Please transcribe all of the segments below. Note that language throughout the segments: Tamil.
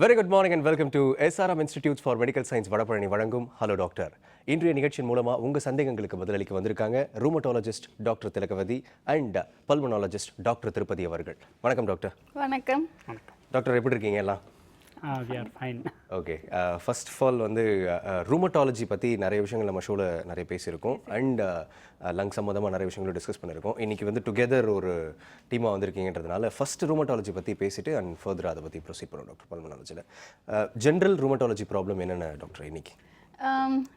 Very good morning and welcome to SRM Institutes for Medical Science Vadapalani வழங்கும் ஹலோ டாக்டர். இன்றைய நிகழ்ச்சியின் மூலமா உங்க சந்தேகங்களுக்கு பதிலளிக்க வந்திருக்காங்க rheumatologist doctor Thilagavathi and pulmonologist doctor Tirupati அவர்கள். வணக்கம் டாக்டர். வணக்கம். டாக்டர் எப்படி இருக்கீங்க எல்லாம்? We are fine. Okay, first of all வந்து ரூமட்டாலஜி பற்றி நிறைய விஷயங்கள் நம்ம ஷோவில் நிறைய பேசியிருக்கோம் அண்ட் லங் சம்மந்தமாக நிறைய விஷயங்களும் டிஸ்கஸ் பண்ணியிருக்கோம். இன்றைக்கி வந்து டுகெதர் ஒரு டீமாக வந்திருக்கீங்கன்றதுனால ஃபர்ஸ்ட் ரூமட்டாலஜி பற்றி பேசிட்டு அண்ட் ஃபர்தர் அதை பற்றி ப்ரொசீட் பண்ணுவோம் டாக்டர். பல்மனாலஜியில் ஜென்ரல் ரூமட்டாலஜி ப்ராப்ளம் என்னென்ன டாக்டர் இன்னைக்கு?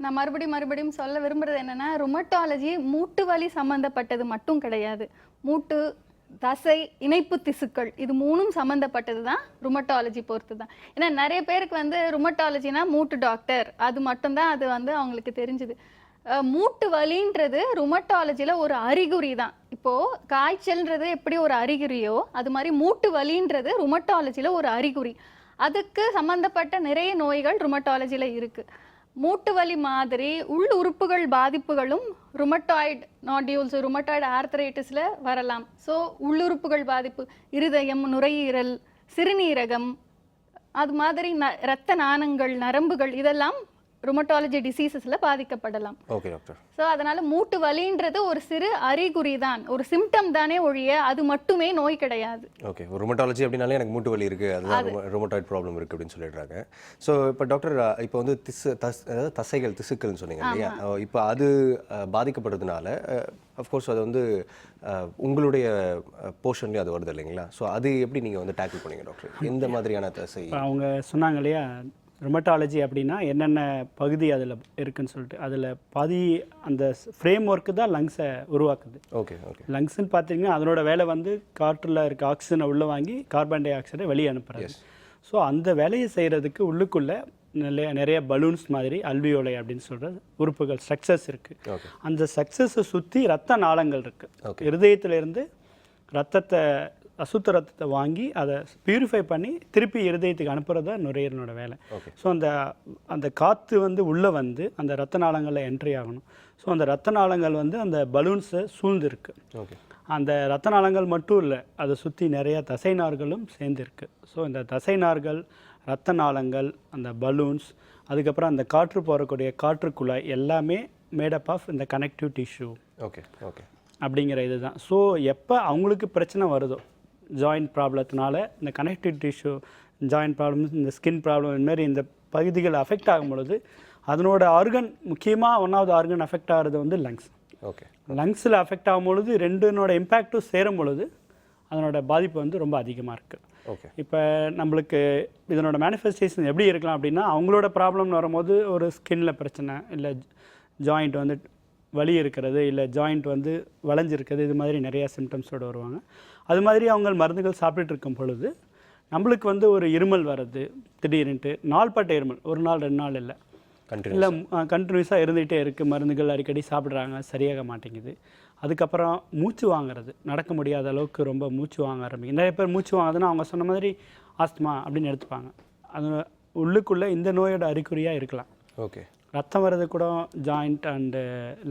நான் மறுபடியும் சொல்ல விரும்புகிறது என்னென்னா, ருமட்டாலஜி மூட்டு வலி சம்மந்தப்பட்டது மட்டும் கிடையாது. மூட்டு, தசை, இணைப்பு திசுக்கள் இது மூணும் சம்மந்தப்பட்டது தான் ருமட்டாலஜி பொறுத்து தான். ஏன்னா நிறைய பேருக்கு வந்து ருமட்டாலஜினா மூட்டு டாக்டர் அது மட்டும்தான் அது வந்து அவங்களுக்கு தெரிஞ்சுது. மூட்டு வலின்றது ருமட்டாலஜியில் ஒரு அறிகுறி தான். இப்போது காய்ச்சல்ன்றது எப்படி ஒரு அறிகுறியோ அது மாதிரி மூட்டு வலின்றது ருமட்டாலஜியில் ஒரு அறிகுறி. அதுக்கு சம்மந்தப்பட்ட நிறைய நோய்கள் ருமட்டாலஜியில் இருக்குது. மூட்டு வலி மாதிரி உள் உறுப்புகள் பாதிப்புகளும் ருமட்டாய்டு நாடியூல்ஸ், ருமட்டாய்டு ஆர்த்தரைட்டிஸில் வரலாம். ஸோ உள்ளுறுப்புகள் பாதிப்பு, இருதயம், நுரையீரல், சிறுநீரகம், அது மாதிரி இரத்த நாணங்கள், நரம்புகள் இதெல்லாம் ருமட்டாலஜி டிசீசஸில் பாதிக்கப்படலாம். Okay doctor. ஸோ அதனால் மூட்டு வலின்றது ஒரு சிறு அறிகுறி தான், ஒரு சிம்டம் தானே ஒழிய அது மட்டுமே நோய் கிடையாது. ஓகே, ருமட்டாலஜி அப்படின்னாலே எனக்கு மூட்டு வலி இருக்குது, அதுதான் ருமட்டாய்டு ப்ராப்ளம் இருக்குது அப்படின்னு சொல்லிடுறாங்க. ஸோ இப்போ டாக்டர், இப்போ வந்து அதாவது தசைகள், திசுக்கள்னு சொன்னீங்க இல்லையா? இப்போ அது பாதிக்கப்படுறதுனால அஃப்கோர்ஸ் அது வந்து உங்களுடைய போர்ஷன்லேயும் அது வருது இல்லைங்களா? ஸோ அது எப்படி நீங்கள் வந்து டேக்கிள் பண்ணீங்க டாக்டர்? எந்த மாதிரியான தசை? அவங்க சொன்னாங்க இல்லையா, ருமட்டாலஜி அப்படின்னா என்னென்ன பகுதி அதில் இருக்குன்னு சொல்லிட்டு, அதில் பாதி அந்த ஃப்ரேம் ஒர்க்கு தான் லங்ஸை உருவாக்குது. Okay okay. லங்ஸ்ன்னு பார்த்தீங்கன்னா அதனோட வேலை வந்து காற்றில் இருக்க ஆக்சிஜனை உள்ளே வாங்கி கார்பன் டை ஆக்சைடை வெளியே அனுப்புறது. ஸோ அந்த வேலையை செய்கிறதுக்கு உள்ளுக்குள்ளே நிறைய பலூன்ஸ் மாதிரி அல்வியோலை அப்படின்னு சொல்கிற உறுப்புகள், ஸ்ட்ரக்சர்ஸ் இருக்குது. அந்த ஸ்ட்ரக்சர்ஸை சுற்றி ரத்த நாளங்கள் இருக்குது. இருதயத்திலேருந்து ரத்தத்தை, அசுத்த ரத்தத்தை வாங்கி அதை பியூரிஃபை பண்ணி திருப்பி இருதயத்துக்கு அனுப்புறது தான் நுரையீரலோட வேலை. ஸோ அந்த காற்று வந்து உள்ளே வந்து அந்த ரத்த நாளங்களில் என்ட்ரி ஆகணும். ஸோ அந்த ரத்த நாளங்கள் வந்து அந்த பலூன்ஸை சூழ்ந்துருக்கு. அந்த ரத்த நாளங்கள் மட்டும் இல்லை, அதை சுற்றி நிறைய தசை நார்களும் சேர்ந்துருக்கு. ஸோ இந்த தசை நார்கள், ரத்த நாளங்கள், அந்த பலூன்ஸ், அதுக்கப்புறம் அந்த காற்று போகக்கூடிய காற்று குழாய் எல்லாமே மேடப் ஆஃப் இந்த கனெக்டிவ் டிஷ்யூ. Okay okay. அப்படிங்கிற இது தான். ஸோ எப்போ அவங்களுக்கு பிரச்சனை வருதோ, ஜாயிண்ட் ப்ராப்ளத்தினால இந்த கனெக்டிவ் டிஷ்யூ, ஜாயிண்ட் ப்ராப்ளம், இந்த ஸ்கின் ப்ராப்ளம், இதுமாரி இந்த பகுதிகள் அஃபெக்ட் ஆகும் பொழுது அதனோட ஆர்கன், முக்கியமாக ஒன்றாவது ஆர்கன் அஃபெக்ட் ஆகிறது வந்து லங்ஸ். ஓகே. லங்ஸில் அஃபெக்ட் ஆகும் பொழுது ரெண்டுனோட இம்பேக்டும் சேரும் பொழுது அதனோட பாதிப்பு வந்து ரொம்ப அதிகமாக இருக்குது. ஓகே. இப்போ நம்மளுக்கு இதனோட மேனிஃபெஸ்டேஷன் எப்படி இருக்கலாம் அப்படின்னா, அவங்களோட ப்ராப்ளம்னு வரும்போது ஒரு ஸ்கின்ல பிரச்சனை, இல்லை ஜாயிண்ட் வந்து வலி இருக்கிறது, இல்லை ஜாயிண்ட் வந்து வளைஞ்சிருக்கிறது, இது மாதிரி நிறையா சிம்டம்ஸோடு வருவாங்க. அது மாதிரி அவங்க மருந்துகள் சாப்பிட்டுட்டு இருக்கும் பொழுது நம்மளுக்கு வந்து ஒரு இருமல் வர்றது, திடீர்னுட்டு நாள்பட்ட இருமல், ஒரு நாள் 2 நாள் இல்லை, கண்டினியூஸாக இருந்துகிட்டே இருக்குது. மருந்துகள் அடிக்கடி சாப்பிட்றாங்க, சரியாக மாட்டேங்குது. அதுக்கப்புறம் மூச்சு வாங்குறது, நடக்க முடியாத அளவுக்கு ரொம்ப மூச்சு வாங்க ஆரம்பிக்கும். நிறைய பேர் மூச்சு வாங்குதுன்னா அவங்க சொன்ன மாதிரி ஆஸ்துமா அப்படின்னு எடுத்துப்பாங்க. அது உள்ளுக்குள்ளே இந்த நோயோட அறிகுறியாக இருக்கலாம். ஓகே. ரத்தம் வர்றது கூட ஜாயிண்ட் அண்டு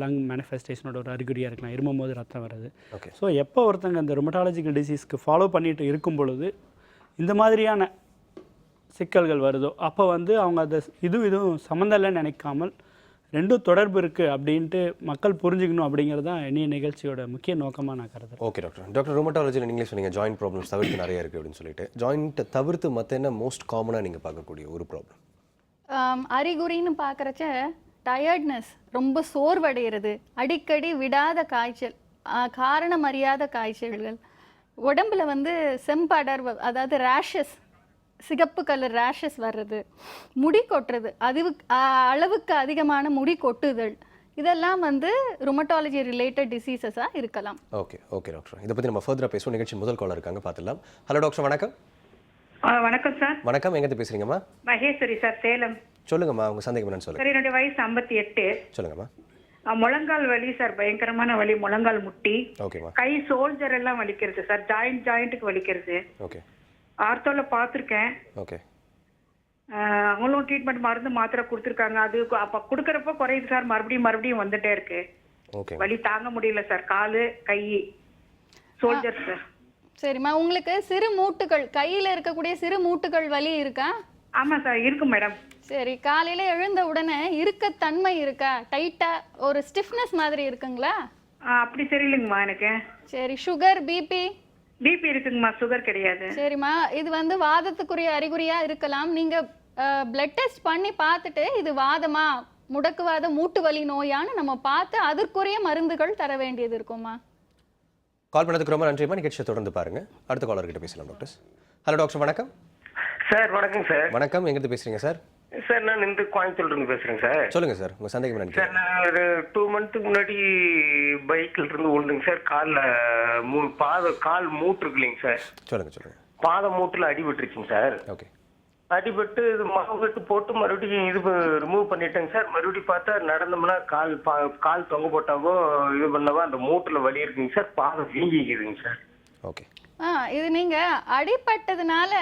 லங் மேனிஃபெஸ்டேஷனோட ஒரு அறிகுறியாக இருக்கலாம். இருமும் போது ரத்தம் வருது. ஸோ எப்போ ஒருத்தங்க இந்த ருமட்டாலஜிக்கல் டிசீஸ்க்கு ஃபாலோ பண்ணிட்டு இருக்கும் பொழுது இந்த மாதிரியான சிக்கல்கள் வருதோ, அப்போ வந்து அவங்க அதை இதுவும் சம்மந்தம் இல்லைன்னு நினைக்காமல் ரெண்டும் தொடர்பு இருக்குது அப்படின்ட்டு மக்கள் புரிஞ்சுக்கணும் அப்படிங்கிறது தான் என்னைய நிகழ்ச்சியோட முக்கிய நோக்கமாக நான் கருதுறேன். Okay doctor. டாக்டர், ருமட்டாலஜியில் நீங்களே சொன்னீங்க ஜாயிண்ட் ப்ராப்ளம்ஸ் தவிர்த்து நிறைய இருக்குது அப்படின்னு சொல்லிட்டு, ஜாயிண்ட்டை தவிர்த்து மற்ற என்ன மோஸ்ட் காமனாக நீங்கள் பார்க்கக்கூடிய ஒரு ப்ராப்ளம்? அறிகுறின்னு பார்க்குறச்ச டயர்ட்னஸ், ரொம்ப சோர்வடைகிறது, அடிக்கடி விடாத காய்ச்சல், காரணம் அறியாத காய்ச்சல்கள், உடம்புல வந்து செம்படர், அதாவது ரேஷஸ், சிகப்பு கலர் ரேஷஸ் வர்றது, முடி கொட்டுறது, அளவுக்கு அதிகமான முடி கொட்டுதல், இதெல்லாம் வந்து ருமட்டாலஜி ரிலேட்டட் டிசீசஸாக இருக்கலாம். Okay okay doctor. இதை பற்றி நம்ம ஃபர்தராக பேசுவோம். நிகழ்ச்சி முதல் காலர் இருக்காங்க, பார்த்துடலாம். ஹலோ டாக்டர், வணக்கம். வணக்கம் சார். வணக்கம், எங்கேருந்து பேசுறீங்கம்மா? மகேஸ்வரி சார், சேலம். சொல்லுங்கம்மா, உங்க சந்தேகம் என்னன்னு சொல்லுங்க. சார், என்னுடைய வயசு 58. சொல்லுங்கம்மா. முழங்கால் வலி சார், பயங்கரமான வலி, முழங்கால் முட்டி. ஓகேம்மா. கை சோல்ஜர் எல்லாம் வலிக்கிறது சார், ஜாயிண்ட்டுக்கு வலிக்கிறது. ஓகே. ஆர்த்தோல பார்த்துருக்கேன். ஓகே. அவங்களும் ட்ரீட்மெண்ட் மருந்து மாத்திரை கொடுத்துருக்காங்க. அது அப்போ கொடுக்குறப்ப குறையுது சார், மறுபடியும் வந்துட்டே இருக்கு. ஓகே. வலி தாங்க முடியல சார், காலு கை சோல்ஜர் சார். சரிம்மா, உங்களுக்கு சிறு மூட்டுகள், கையில் இருக்கக்கூடிய சிறு மூட்டுகள் வலி இருக்கா? ஆமா சார் இருக்கு மேடம். சரி, காலையில எழுந்த உடனே தன்மை இருக்கா? டைட்டா ஒரு ஸ்டிஃப்னஸ் மாதிரி இருக்குங்களா? அப்படி சரியில்லைங்கம்மா எனக்கு. சரி, சுகர், பிபி? பிபி இருக்குங்கம்மா, சுகர் கிடையாது. சரிம்மா, இது வந்து வாதத்துக்குரிய அறிகுறியா இருக்கலாம். நீங்க பிளட் டெஸ்ட் பண்ணி பார்த்துட்டு இது வாதமா, முடக்குவாத, மூட்டு வலி நோயான்னு நம்ம பார்த்து அதற்குரிய மருந்துகள் தர வேண்டியது இருக்குமா. கால் பண்ணதுக்கு ரொம்ப நன்றிமா. நிகழ்ச்சியை தொடர்ந்து பாருங்க. அடுத்த காலர் கிட்ட பேசலாம் டாக்டர். ஹலோ டாக்டர், வணக்கம். சார் வணக்கம் சார். வணக்கம், எங்கிருந்து பேசுறீங்க சார்? சார் நான் இந்த கோயம்புத்தூர்ல இருந்து பேசுறேன் சார். சொல்லுங்க சார், உங்க சந்தேகம் என்னன்னு சார் நான் ஒரு 2 மந்த்துக்கு முன்னாடி பைக்ல இருந்து விழுந்துங்க சார். கால் மூட்டு இருக்கு இல்லைங்க சார், சொல்லுங்க. பாத மூட்டுல அடிபட்டுருச்சுங்க சார். ஓகே. அடிபட்டு இது மாவுகட்டு போட்டு மறுபடியும் இது ரிமூவ் பண்ணிட்டேங்க சார். மறுபடியும் பார்த்தா நடந்தோம்னா கால் தொங்க போட்டாவோ இது பண்ணவோ அந்த மூட்டுல வலி இருக்குங்க சார். பாதம் வீங்கிக்குதுங்க சார். ஓகே. இது நீங்க அடிபட்டதுனால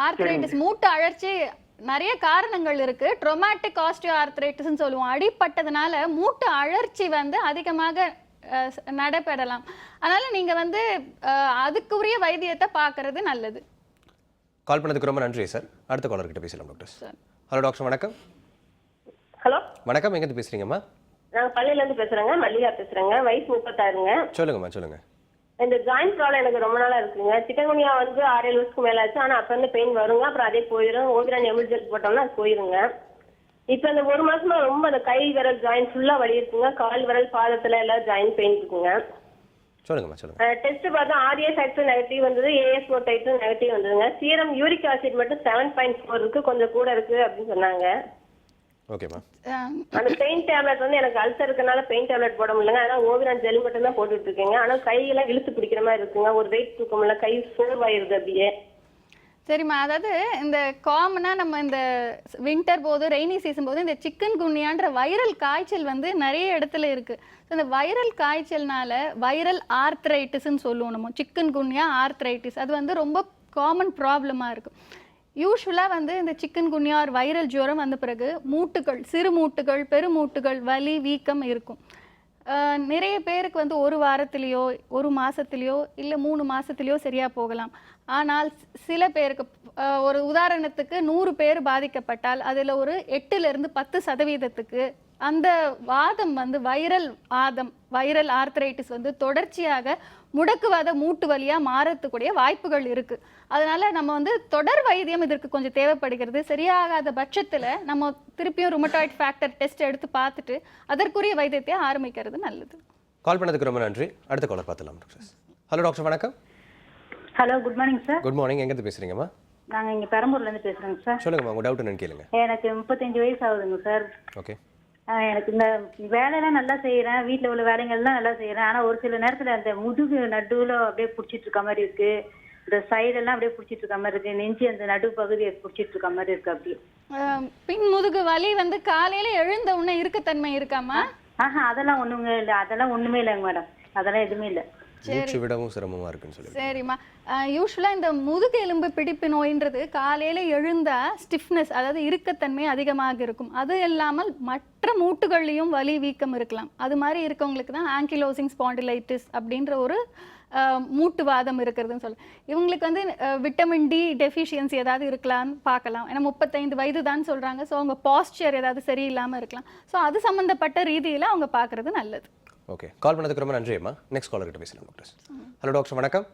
ஆர்த்ரைட்டிஸ், மூட்டு அழற்சி நிறைய காரணங்கள் இருக்கு. ட்ரோமாட்டிக் ஆஸ்டியோ ஆர்த்ரைட்டிஸ்னு சொல்லுவோம். அடிபட்டதுனால மூட்டு அழற்சி வந்து அதிகமாக நடைபெறலாம். அதனால நீங்க வந்து அதுக்குரிய வைத்தியத்தை பார்க்கறது நல்லது. கால் பண்ணதுக்கு ரொம்ப நன்றி சார். அடுத்த காலர் கிட்ட பேசலாம் டாக்டர். ஹலோ டாக்டர், வணக்கம். ஹலோ வணக்கம், எங்கிருந்து பேசுறீங்கம்மா? நாங்கள் பள்ளியில இருந்து பேசுறேங்க, மல்லிகா பேசுறேங்க. வயசு 36ங்க. சொல்லுங்கம்மா, சொல்லுங்க. இந்த ஜாயிண்ட் ப்ராப்ளம் எனக்கு ரொம்ப நாளா இருக்குங்க. சிக்கன்குனியா வந்து 6-7 வருஷத்துக்கு மேல ஆச்சு. ஆனா அப்ப இருந்து பெயின் வருங்க, அப்புறம் அதே போயிடும். ஓவிரான் எமர்ஜென்சி போட்டோம்னா அது போயிருங்க. இப்ப இந்த 1 மாசமா ரொம்ப அந்த கை விரல் ஜாயிண்ட் ஃபுல்லா வலி இருக்குங்க. கால் விரல், பாதத்துல எல்லாம் ஜாயிண்ட் பெயின் இருக்குங்க. சொல்லுங்க. டெஸ்ட் பார்த்தா ஆர்ஏ ஃபேக்டர் நெகட்டிவ் வந்தது, ஏஎஸ்ஓ டைட்டும் நெகட்டிவ் வந்ததுங்க. சீரம் யூரிக் ஆசிட் மட்டும் 7.4 இருக்கு, கொஞ்சம் கூட இருக்கு அப்படின்னு சொன்னாங்க. ஓகேம்மா. அந்த பெயின் டேப்லெட் வந்து எனக்கு அல்சர் இருக்கனால பெயின் டேப்லெட் போட முடியலங்க. ஆனா ஓவிரான் ஜெல் மட்டும் தான் போட்டுட்டு இருக்கேங்க. ஆனா கையெல்லாம் இழுத்து பிடிக்கிற மாதிரி இருக்குங்க. ஒரு வெயிட் தூக்க முடியல, கை சோர்வாயிருது அப்படியே. சரிம்மா, அதாவது இந்த காமனா நம்ம இந்த வின்டர் போது, ரெய்னி சீசன் போது இந்த சிக்கன் குன்னியான்ற வைரல் காய்ச்சல் வந்து நிறைய இடத்துல இருக்கு. இந்த வைரல் காய்ச்சல்னால வைரல் ஆர்த்ரைட்டிஸ்ன்னு சொல்லுவோம் நம்ம. சிக்கன் குன்னியா, ஆர்த்ரைட்டிஸ், அது வந்து ரொம்ப காமன் ப்ராப்ளமாக இருக்கும். யூஸ்வலாக வந்து இந்த சிக்கன் குன்னியா ஒரு வைரல் ஜுரம் வந்த பிறகு மூட்டுகள், சிறு மூட்டுகள், பெருமூட்டுகள் வலி, வீக்கம் இருக்கும். நிறைய பேருக்கு வந்து 1 வாரத்திலேயோ 1 மாதத்துலேயோ இல்லை 3 மாதத்துலேயோ சரியாக போகலாம். ஆனால் சில பேருக்கு ஒரு உதாரணத்துக்கு 100 பேர் பாதிக்கப்பட்டால் அதில் ஒரு 8லிருந்து 10% அந்த வாதம் வந்து வைரல் ஆர்த்ரைட்டிஸ் வந்து தொடர்ச்சியாக முடக்குவாத மூட்டு வலியாக மாறத்துக்கூடிய வாய்ப்புகள் இருக்குது. அதனால நம்ம வந்து தொடர் வைத்தியம் இதற்கு கொஞ்சம் தேவைப்படுகிறது. சரியாகாத பட்சத்தில் நம்ம திருப்பியும் ருமட்டாய்ட் ஃபேக்டர் டெஸ்ட் எடுத்து பார்த்துட்டு அதற்குரிய வைத்தியத்தை ஆரம்பிக்கிறது நல்லது. கால் பண்ணதுக்கு ரொம்ப நன்றி. அடுத்த காலர் பார்த்துலாம் டாக்டர். ஹலோ டாக்டர், வணக்கம். Hello, good morning sir. Good morning, எங்கிருந்து பேசுறீங்கம்மா? நாங்கள் இங்கே பெரம்பூர்லேருந்து பேசுகிறோங்க சார். சொல்லுங்கம்மா, உங்கள் டவுட் என்னன்னு கேளுங்க. எனக்கு 35 வயசு ஆகுதுங்க சார். ஓகே. எனக்கு இந்த வேலையெல்லாம் நல்லா செய்கிறேன், வீட்டில் உள்ள வேலைகள்லாம் நல்லா செய்கிறேன். ஆனால் ஒரு சில நேரத்தில் அந்த முதுகு நடுவில் அப்படியே பிடிச்சிட்டு இருக்க மாதிரி இருக்குது. இந்த சைடெல்லாம் அப்படியே பிடிச்சிட்டு இருக்க மாதிரி இருக்குது. நெஞ்சு அந்த நடு பகுதியை பிடிச்சிட்டு இருக்க மாதிரி இருக்குது. அப்படியே பின் முதுகு வலி வந்து காலையில் எழுந்த உடனே இருக்கத்தன்மை இருக்காமா? அதெல்லாம் ஒன்றுமே இல்லை. அதெல்லாம் ஒன்றுமே இல்லைங்க மேடம். அதெல்லாம் எதுவுமே இல்லை. மூச்சு விடவும் சிரமமா இருக்குன்னு சொல்லி. சரிம்மா, யூஸ்வலாக இந்த முதுகு எலும்பு பிடிப்பு நோயின்றது காலையில் எழுந்தா ஸ்டிஃப்னஸ், அதாவது இறுக்கத்தன்மை அதிகமாக இருக்கும். அது இல்லாமல் மற்ற மூட்டுகள்லையும் வலி, வீக்கம் இருக்கலாம். அது மாதிரி இருக்கவங்களுக்கு தான் ஆங்கிலோசிங் ஸ்பாண்டிலைட்டிஸ் அப்படின்ற ஒரு மூட்டு வாதம் இருக்கிறதுன்னு சொல்லு. இவங்களுக்கு வந்து விட்டமின் டி டெஃபிஷியன்சி ஏதாவது இருக்கலாம்னு பார்க்கலாம். ஏன்னா 35 வயது தான் சொல்கிறாங்க. ஸோ அவங்க பாஸ்டர் ஏதாவது சரியில்லாமல் இருக்கலாம். ஸோ அது சம்மந்தப்பட்ட ரீதியில் அவங்க பார்க்குறது நல்லது. ஓகே, கால் பண்ணதுக்கு ரொம்ப நன்றி அம்மா. நெக்ஸ்ட் காலர் கிட்ட பேசலாம் டாக்டர். ஹலோ டாக்டர், வணக்கம்.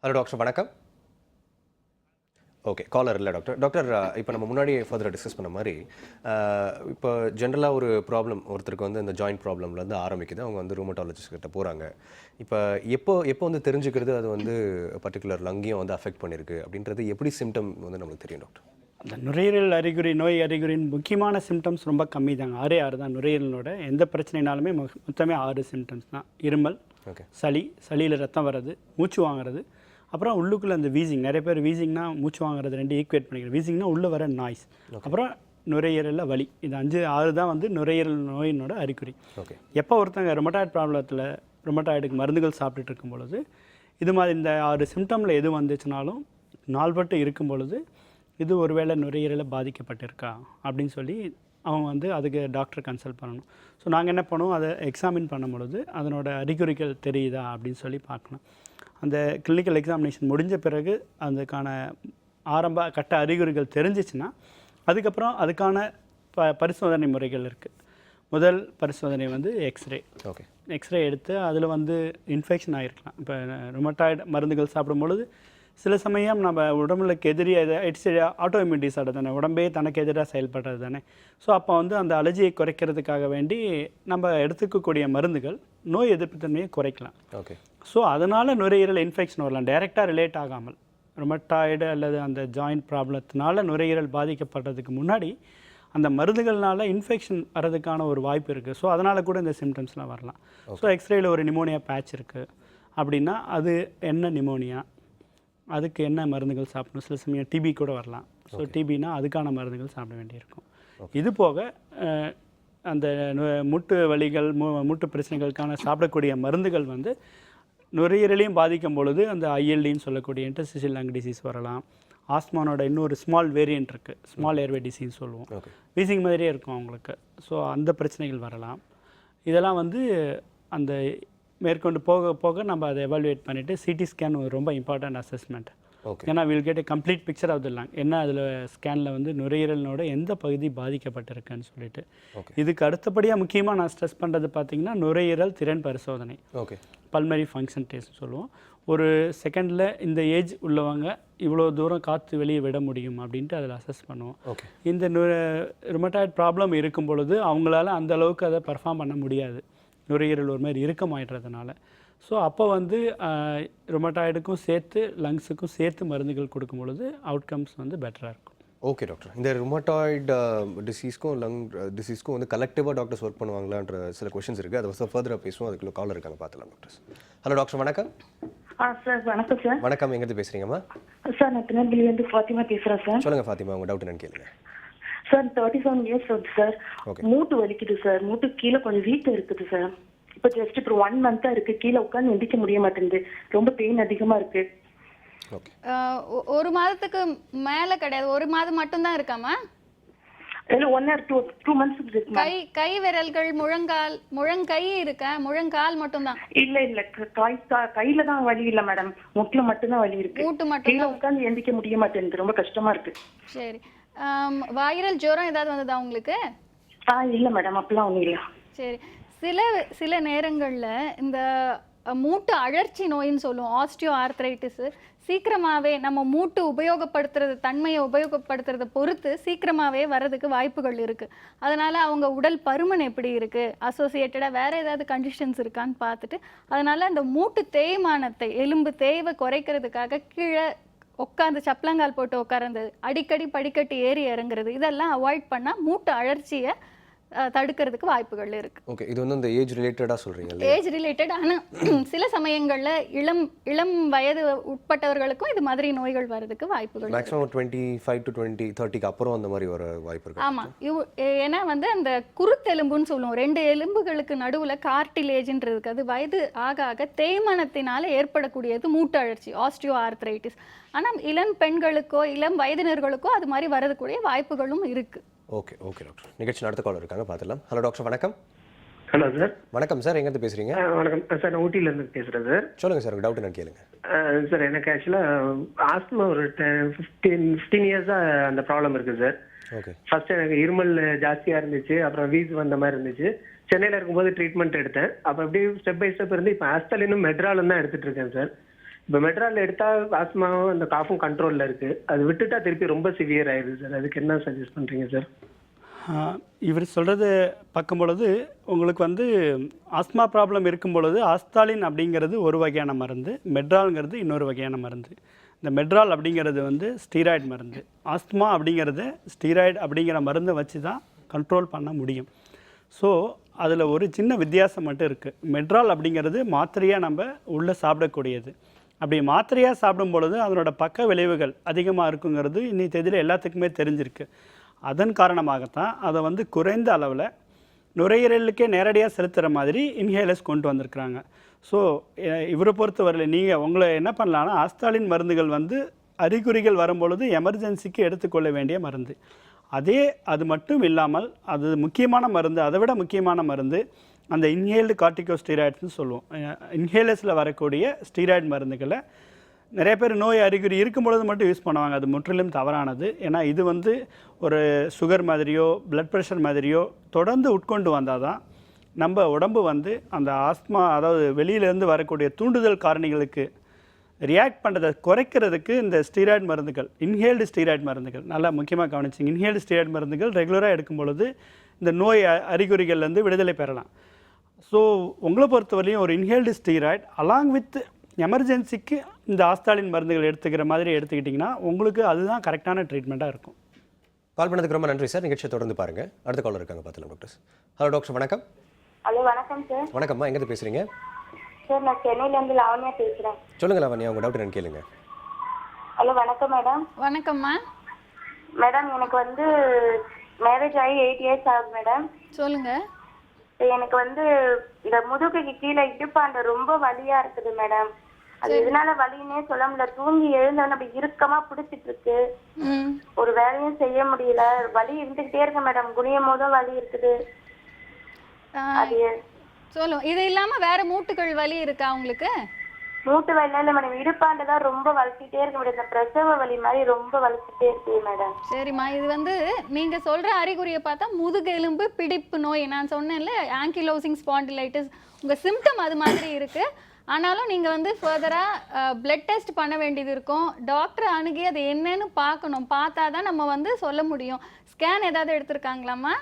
ஹலோ டாக்டர், வணக்கம். ஓகே, காலர் இல்லை டாக்டர். டாக்டர், இப்போ நம்ம முன்னாடி ஃபர்தராக டிஸ்கஸ் பண்ண மாதிரி இப்போ ஜென்ரலாக ஒரு ப்ராப்ளம் ஒருத்தருக்கு வந்து இந்த ஜாயிண்ட் ப்ராப்ளம்லேருந்து ஆரம்பிக்குது. அவங்க வந்து ரூமட்டாலஜிஸ்ட் கிட்ட போகிறாங்க. இப்போ எப்போ வந்து தெரிஞ்சுக்கிறது அது வந்து பர்டிகுலர் லங்கையும் வந்து அஃபெக்ட் பண்ணியிருக்கு அப்படின்றது எப்படி சிம்டம் வந்து நம்மளுக்கு தெரியும் டாக்டர்? அந்த நுரையீரல் அறிகுறி, நோய் அறிகுறியின் முக்கியமான சிம்டம்ஸ் ரொம்ப கம்மி தாங்க. 6 தான் நுரையீரலோட. எந்த பிரச்சனைனாலுமே மொத்தமே 6 சிம்டம்ஸ் தான். இருமல், சளியில் ரத்தம் வர்றது, மூச்சு வாங்குறது, அப்புறம் உள்ளுக்குள்ளே அந்த வீசிங். நிறைய பேர் வீசிங்னா மூச்சு வாங்குறது 2 ஈக்குவேட் பண்ணிக்கிறேன். வீசிங்னா உள்ளே வர நாய்ஸ், அப்புறம் நுரையீரலில் வலி. இது 5-6 தான் வந்து நுரையீரல் நோயினோட அறிகுறி. எப்போ ஒருத்தங்க ரொமட்டாய்டு ப்ராப்ளத்தில் ரொமட்டாய்டுக்கு மருந்துகள் சாப்பிட்டுட்டு இருக்கும் பொழுது இது மாதிரி இந்த 6 சிம்டமில் எது வந்துச்சுனாலும் நாள்பட்டு இருக்கும் பொழுது இது ஒருவேளை நுரையீரலில் பாதிக்கப்பட்டிருக்கா அப்படின்னு சொல்லி அவங்க வந்து அதுக்கு டாக்டர் கன்சல்ட் பண்ணணும். ஸோ நாங்கள் என்ன பண்ணுவோம், அதை எக்ஸாமின் பண்ணும் பொழுது அதனோட அறிகுறிகள் தெரியுதா அப்படின்னு சொல்லி பார்க்கணும். அந்த கிளினிக்கல் எக்ஸாமினேஷன் முடிஞ்ச பிறகு அதுக்கான ஆரம்ப கட்ட அறிகுறிகள் தெரிஞ்சிச்சுன்னா அதுக்கப்புறம் அதுக்கான பரிசோதனை முறைகள் இருக்குது. முதல் பரிசோதனை வந்து எக்ஸ்ரே. ஓகே. எக்ஸ்ரே எடுத்து அதில் வந்து இன்ஃபெக்ஷன் ஆகிருக்கலாம். இப்போ ருமட்டாய்டு மருந்துகள் சாப்பிடும்பொழுது சில சமயம் நம்ம உடம்புக்கு எதிரியாக இட்ஸ் ஆட்டோ இம்யூன் டிசார்டர் தானே, உடம்பே தனக்கு எதிராக செயல்படுறது தானே. ஸோ அப்போ வந்து அந்த அலர்ஜியை குறைக்கிறதுக்காக வேண்டி நம்ம எடுத்துக்கக்கூடிய மருந்துகள் நோய் எதிர்ப்பு தன்மையை குறைக்கலாம். ஓகே. ஸோ அதனால் நுரையீரல் இன்ஃபெக்ஷன் வரலாம், டைரெக்டாக ரிலேட் ஆகாமல். ருமட்டாய்டு அல்லது அந்த ஜாயிண்ட் ப்ராப்ளத்தினால நுரையீரல் பாதிக்கப்படுறதுக்கு முன்னாடி அந்த மருந்துகள்னால இன்ஃபெக்ஷன் வரதுக்கான ஒரு வாய்ப்பு இருக்குது. ஸோ அதனால் கூட இந்த சிம்டம்ஸ்லாம் வரலாம். ஸோ எக்ஸ்ரேயில் ஒரு நிமோனியா பேட்ச் இருக்குது அப்படின்னா அது என்ன நிமோனியா, அதுக்கு என்ன மருந்துகள் சாப்பிடணும். சில சமயம் டிபி கூட வரலாம். ஸோ டிபினா அதுக்கான மருந்துகள் சாப்பிட வேண்டியிருக்கும். இது போக அந்த மூட்டு வலிகள் மூட்டு பிரச்சனைகளுக்கான சாப்பிடக்கூடிய மருந்துகள் வந்து நுரையீரலையும் பாதிக்கும் பொழுது அந்த ஐஎல்டின்னு சொல்லக்கூடிய இன்டர்ஸ்டிஷியல் லங் டிசீஸ் வரலாம். ஆஸ்மானோட இன்னொரு ஸ்மால் வேரியன்ட் இருக்குது, ஸ்மால் ஏர்வே டிசீஸ் சொல்லுவோம். வீசிங் மாதிரியே இருக்கும் அவங்களுக்கு. ஸோ அந்த பிரச்சனைகள் வரலாம். இதெல்லாம் வந்து அந்த மேற்கொண்டு போக போக நம்ம அதை எவாலுவேட் பண்ணிவிட்டு சிடி ஸ்கேன் ரொம்ப இம்பார்ட்டன்ட் அசஸ்மெண்ட். ஏன்னா will get a complete picture of the lung. என்ன அதில் ஸ்கேனில் வந்து நுரையீரலோட எந்த பகுதி பாதிக்கப்பட்டிருக்குன்னு சொல்லிட்டு. இதுக்கு அடுத்தபடியாக முக்கியமாக நான் ஸ்ட்ரெஸ் பண்ணுறது பார்த்தீங்கன்னா நுரையீரல் திறன் பரிசோதனை. பல்மரி ஃபங்க்ஷன் டெஸ்ட் சொல்லுவோம். ஒரு செகண்டில் இந்த ஏஜ் உள்ளவங்க இவ்வளோ தூரம் காற்று வெளியே விட முடியும் அப்படின்ட்டு அதில் அசஸ் பண்ணுவோம். இந்த ருமட்டாய்டு ப்ராப்ளம் இருக்கும் பொழுது அவங்களால அந்த அளவுக்கு அதை பர்ஃபார்ம் பண்ண முடியாது, நுரையீரல் ஒரு மாதிரி இறுக்கமாயிடுறதுனால. ஸோ அப்போ வந்து ருமட்டாய்டுக்கும் சேர்த்து லங்ஸுக்கும் சேர்த்து மருந்துகள் கொடுக்கும் பொழுது அவுட்கம்ஸ் வந்து பெட்டராக இருக்கும். ஓகே டாக்டர், இந்த ருமட்டாய்டு டிசீஸ்க்கும் லங் டிசீஸ்க்கும் வந்து கலெக்டிவாக டாக்டர்ஸ் ஒர்க் பண்ணுவாங்களான்ற சில கொஷின்ஸ் இருக்குது. அதை ஃபர்தராக பேசுவோம். அதுக்குள்ள காலர் இருக்காங்க, பார்த்துலாம் டாக்டர்ஸ். ஹலோ டாக்டர், வணக்கம். சார் வணக்கம் சார். வணக்கம், எங்கேருந்து பேசுகிறீங்கம்மா? சார் நான் திருநெல்வேலியிலேருந்து ஃபாத்திமா பேசுகிறேன் சார். சொல்லுங்கள் ஃபாத்திமா, உங்கள் டவுட் என்னன்னு கேளுங்க. சார் 37 இயர்ஸ் வந்து சார், மூட்டு வலிக்குது சார். மூட்டு கீழே கொஞ்சம் வீக்கம் இருக்குது சார். இப்போ ஜஸ்ட் இப்போ 1 மந்த்தாக இருக்குது. கீழே உட்காந்து எந்திரிக்க முடிய மாட்டேங்குது, ரொம்ப பெயின் அதிகமாக இருக்குது. ஒரு மாதத்துக்கு மேலே கிடையாது, ஒரு மாதம் மட்டும்தான் இருக்காமா? இல்லை 1 or 2 months இருக்கு. கை விரல்கள், முழங்கை இருக்கா? முழங்கால் மட்டும்தான்? இல்ல கையில தான் வலி இல்ல மேடம், முட்டுல மட்டும்தான் வலி இருக்கு. மூட்டு மட்டும் உட்காந்து எந்திரிக்க முடிய மாட்டேங்குது, ரொம்ப கஷ்டமா இருக்கு. சரி, வைரல் ஜுரம் ஏதாவது வந்ததா உங்களுக்கு? இல்ல மேடம், அப்பெல்லாம் ஒண்ணும் இல்ல. சரி, சில நேரங்கள்ல இந்த மூட்டு அழற்சி நோயின்னு சொல்லுவோம், ஆஸ்டியோ ஆர்த்ரைட்டிஸ். சீக்கிரமாகவே நம்ம மூட்டு தன்மையை உபயோகப்படுத்துறத பொறுத்து சீக்கிரமாகவே வர்றதுக்கு வாய்ப்புகள் இருக்குது. அதனால் அவங்க உடல் பருமன் எப்படி இருக்குது, அசோசியேட்டடாக வேறு ஏதாவது கண்டிஷன்ஸ் இருக்கான்னு பார்த்துட்டு, அதனால் அந்த மூட்டு தேய்மானத்தை, எலும்பு தேய்வை குறைக்கிறதுக்காக கீழே உட்காந்து சப்பலங்கால் போட்டு உட்கார்ந்து அடிக்கடி படிக்கட்டு ஏறி இறங்குறது, இதெல்லாம் அவாய்ட் பண்ணால் மூட்டு அழற்சியை தடுக்கிறதுக்கு வாய்ப்புகள் இருக்கு. ஓகே, இது வந்து இந்த ஏஜ் ரிலேட்டடாக சொல்கிறீங்க? Age related. ஆனால் சில சமயங்களில் இளம் வயது உட்பட்டவர்களுக்கும் இது மாதிரி நோய்கள் வர்றதுக்கு வாய்ப்புகள் மேக்ஸிமம் 25 to 30 அப்புறம் அந்த மாதிரி வர வாய்ப்பு இருக்கு. ஆமாம், ஏன்னா வந்து அந்த குருத்தெலும்புன்னு சொல்லுவோம், 2 எலும்புகளுக்கு நடுவில் கார்டிலேஜ்ன்றது, அது வயது ஆக ஆக தேய்மானத்தினால ஏற்படக்கூடியது மூட்டு அழற்சி, ஆஸ்டியோ ஆர்த்ரைட்டிஸ். ஆனால் இளம் பெண்களுக்கோ இளம் வயதினர்களுக்கோ அது மாதிரி வரதுக்கூடிய வாய்ப்புகளும் இருக்குது. ஓகே டாக்டர், நிகழ்ச்சி அடுத்த காலர் இருக்காங்க, பார்த்துலாம். ஹலோ டாக்டர், வணக்கம். Hello sir. வணக்கம் சார், எங்கேருந்து பேசுகிறீங்க? வணக்கம் சார், நான் ஊட்டியிலேருந்து பேசுகிறேன் சார். சொல்லுங்கள் சார், டவுட் என்ன கேளுங்க. சார் எனக்கு ஆக்சுவலாக ஆஸ்துமா ஒரு 15 இயர்ஸாக அந்த ப்ராப்ளம் இருக்குது சார். ஓகே. ஃபர்ஸ்ட் எனக்கு இருமல் ஜாஸ்தியாக இருந்துச்சு, அப்புறம் வீஸ் வந்த மாதிரி இருந்துச்சு. சென்னையில் இருக்கும்போது ட்ரீட்மெண்ட் எடுத்தேன். அப்போ அப்படியே ஸ்டெப் பை ஸ்டெப் இருந்து இப்போ ஆஸ்தலினும் மெட்ராலும் தான் எடுத்துகிட்டு இருக்கேன் சார். இப்போ மெட்ரால் எடுத்தால் ஆஸ்மாவும் அந்த காஃபும் கண்ட்ரோலில் இருக்குது, அது விட்டுட்டா திருப்பி ரொம்ப சிவியர் ஆயிடுது சார். அதுக்கு என்ன சஜஸ்ட் பண்ணுறீங்க சார்? இவர் சொல்கிறது பார்க்கும் பொழுது உங்களுக்கு வந்து ஆஸ்மா ப்ராப்ளம் இருக்கும் பொழுது ஆஸ்தாலின் அப்படிங்கிறது ஒரு வகையான மருந்து, மெட்ரால்ங்கிறது இன்னொரு வகையான மருந்து. இந்த மெட்ரால் அப்படிங்கிறது வந்து ஸ்டீராய்டு மருந்து, ஆஸ்துமா அப்படிங்கிறது ஸ்டீராய்டு அப்படிங்கிற மருந்தை வச்சு தான் கண்ட்ரோல் பண்ண முடியும். ஸோ அதில் ஒரு சின்ன வித்தியாசம் மட்டும் இருக்குது. மெட்ரால் அப்படிங்கிறது மாத்திரையாக நம்ம உள்ளே சாப்பிடக்கூடியது. அப்படி மாத்திரையாக சாப்பிடும் பொழுது அதனோட பக்க விளைவுகள் அதிகமாக இருக்குங்கிறது இன்னைக்கு தேதியில் எல்லாத்துக்குமே தெரிஞ்சிருக்கு. அதன் காரணமாகத்தான் அதை வந்து குறைந்த அளவில் நுரையீரலுக்கே நேரடியாக செலுத்துகிற மாதிரி இன்ஹேலர்ஸ் கொண்டு வந்திருக்கிறாங்க. ஸோ இவரை பொறுத்தவரையில் நீங்கள் உங்களை என்ன பண்ணலான்னா, ஆஸ்தாலின் மருந்துகள் வந்து அறிகுறிகள் வரும்பொழுது எமர்ஜென்சிக்கு எடுத்துக்கொள்ள வேண்டிய மருந்து. அது மட்டும் இல்லாமல் அது முக்கியமான மருந்து, அதை விட முக்கியமான மருந்து அந்த இன்ஹேல்டு கார்டிகோஸ்டீராய்ட்ஸ்னு சொல்லுவோம். இன்ஹேலர்ஸில் வரக்கூடிய ஸ்டீராய்டு மருந்துகளை நிறைய பேர் நோய் அறிகுறி இருக்கும் பொழுது மட்டும் யூஸ் பண்ணுவாங்க. அது முற்றிலும் தவறானது. ஏன்னா இது வந்து ஒரு சுகர் மாதிரியோ பிளட் ப்ரெஷர் மாதிரியோ தொடர்ந்து உட்கொண்டு வந்தால் தான் நம்ம உடம்பு வந்து அந்த ஆஸ்மா, அதாவது வெளியிலேருந்து வரக்கூடிய தூண்டுதல் காரணிகளுக்கு ரியாக்ட் பண்ணுறதை குறைக்கிறதுக்கு இந்த ஸ்டீராய்டு மருந்துகள், இன்ஹேல்டு ஸ்டீராய்டு மருந்துகள், நல்லா முக்கியமாக கவனிச்சிங்க, இன்ஹேல்டு ஸ்டீராய்டு மருந்துகள் ரெகுலராக எடுக்கும் பொழுது இந்த நோய் அறிகுறிகள்லேருந்து விடுதலை பெறலாம். ஸோ உங்களை பொறுத்தவரையும் ஒரு இன்ஹேல்டு ஸ்டீராய்டு அலாங் வித் எமர்ஜென்சிக்கு இந்த ஆஸ்தாலின் மருந்துகள் எடுத்துக்கிற மாதிரி எடுத்துக்கிட்டிங்கன்னா உங்களுக்கு அதுதான் கரெக்டான ட்ரீட்மெண்ட்டாக இருக்கும். கால் பண்ணதுக்கு ரொம்ப நன்றி சார். நிகழ்ச்சியை தொடர்ந்து பாருங்க. அடுத்த காலர் இருக்காங்க பார்த்துலாம் டாக்டர். ஹலோ டாக்டர், வணக்கம். ஹலோ வணக்கம் சார். வணக்கம்மா, எங்கேருந்து பேசுறீங்க? சார் நான் சென்னையிலேருந்து லாவண்யா பேசுகிறேன். சொல்லுங்க லாவண்யா, உங்க டவுட் என்னன்னு கேளுங்க. ஹலோ வணக்கம் மேடம். வணக்கம்மா. மேடம் எனக்கு வந்து மேரேஜ் ஆகி 8 இயர்ஸ் ஆகுது மேடம். சொல்லுங்க. எனக்கு வந்து இந்த முதுகுக்கு கீழே இடுப்பாண்ட ரொம்ப வலியா இருக்குது மேடம். அது எதனால வலின்னே சொல்ல முடியல. தூங்கி எழுந்தோன்னு அப்படி இறுக்கமா பிடிச்சிட்டு இருக்கு. ஒரு வேலையும் செய்ய முடியல. வலி இருந்துகிட்டே இருக்கு மேடம். குனியும் போதும் வலி இருக்குது. அது சொல்லுங்க. இது இல்லாம வேற மூட்டுகள் வலி இருக்கா உங்களுக்கு? மூட்டு வலி இல்ல மேடம், இடுப்பாண்டதான் ரொம்ப வலிச்சுட்டே இருக்கு மேடம். இந்த பிரசவ வலி மாதிரி ரொம்ப வலிச்சுட்டே இருக்கு மேடம். சரிம்மா, இது வந்து நீங்க சொல்ற அறிகுறியை பார்த்தா முதுகெலும்பு பிடிப்பு நோய், நான் சொன்னேன்ல ஆங்கிலோசிங் ஸ்பாண்டிலைட்டிஸ், உங்க சிம்டம் அது மாதிரி இருக்கு. ஆனாலும் நீங்கள் வந்து ஃபர்தராக பிளட் டெஸ்ட் பண்ண வேண்டியது இருக்கும். டாக்டரை அணுகி அது என்னன்னு பார்க்கணும். பார்த்தா தான் நம்ம வந்து சொல்ல முடியும். ஸ்கேன் ஏதாவது எடுத்திருக்காங்களாம்மா?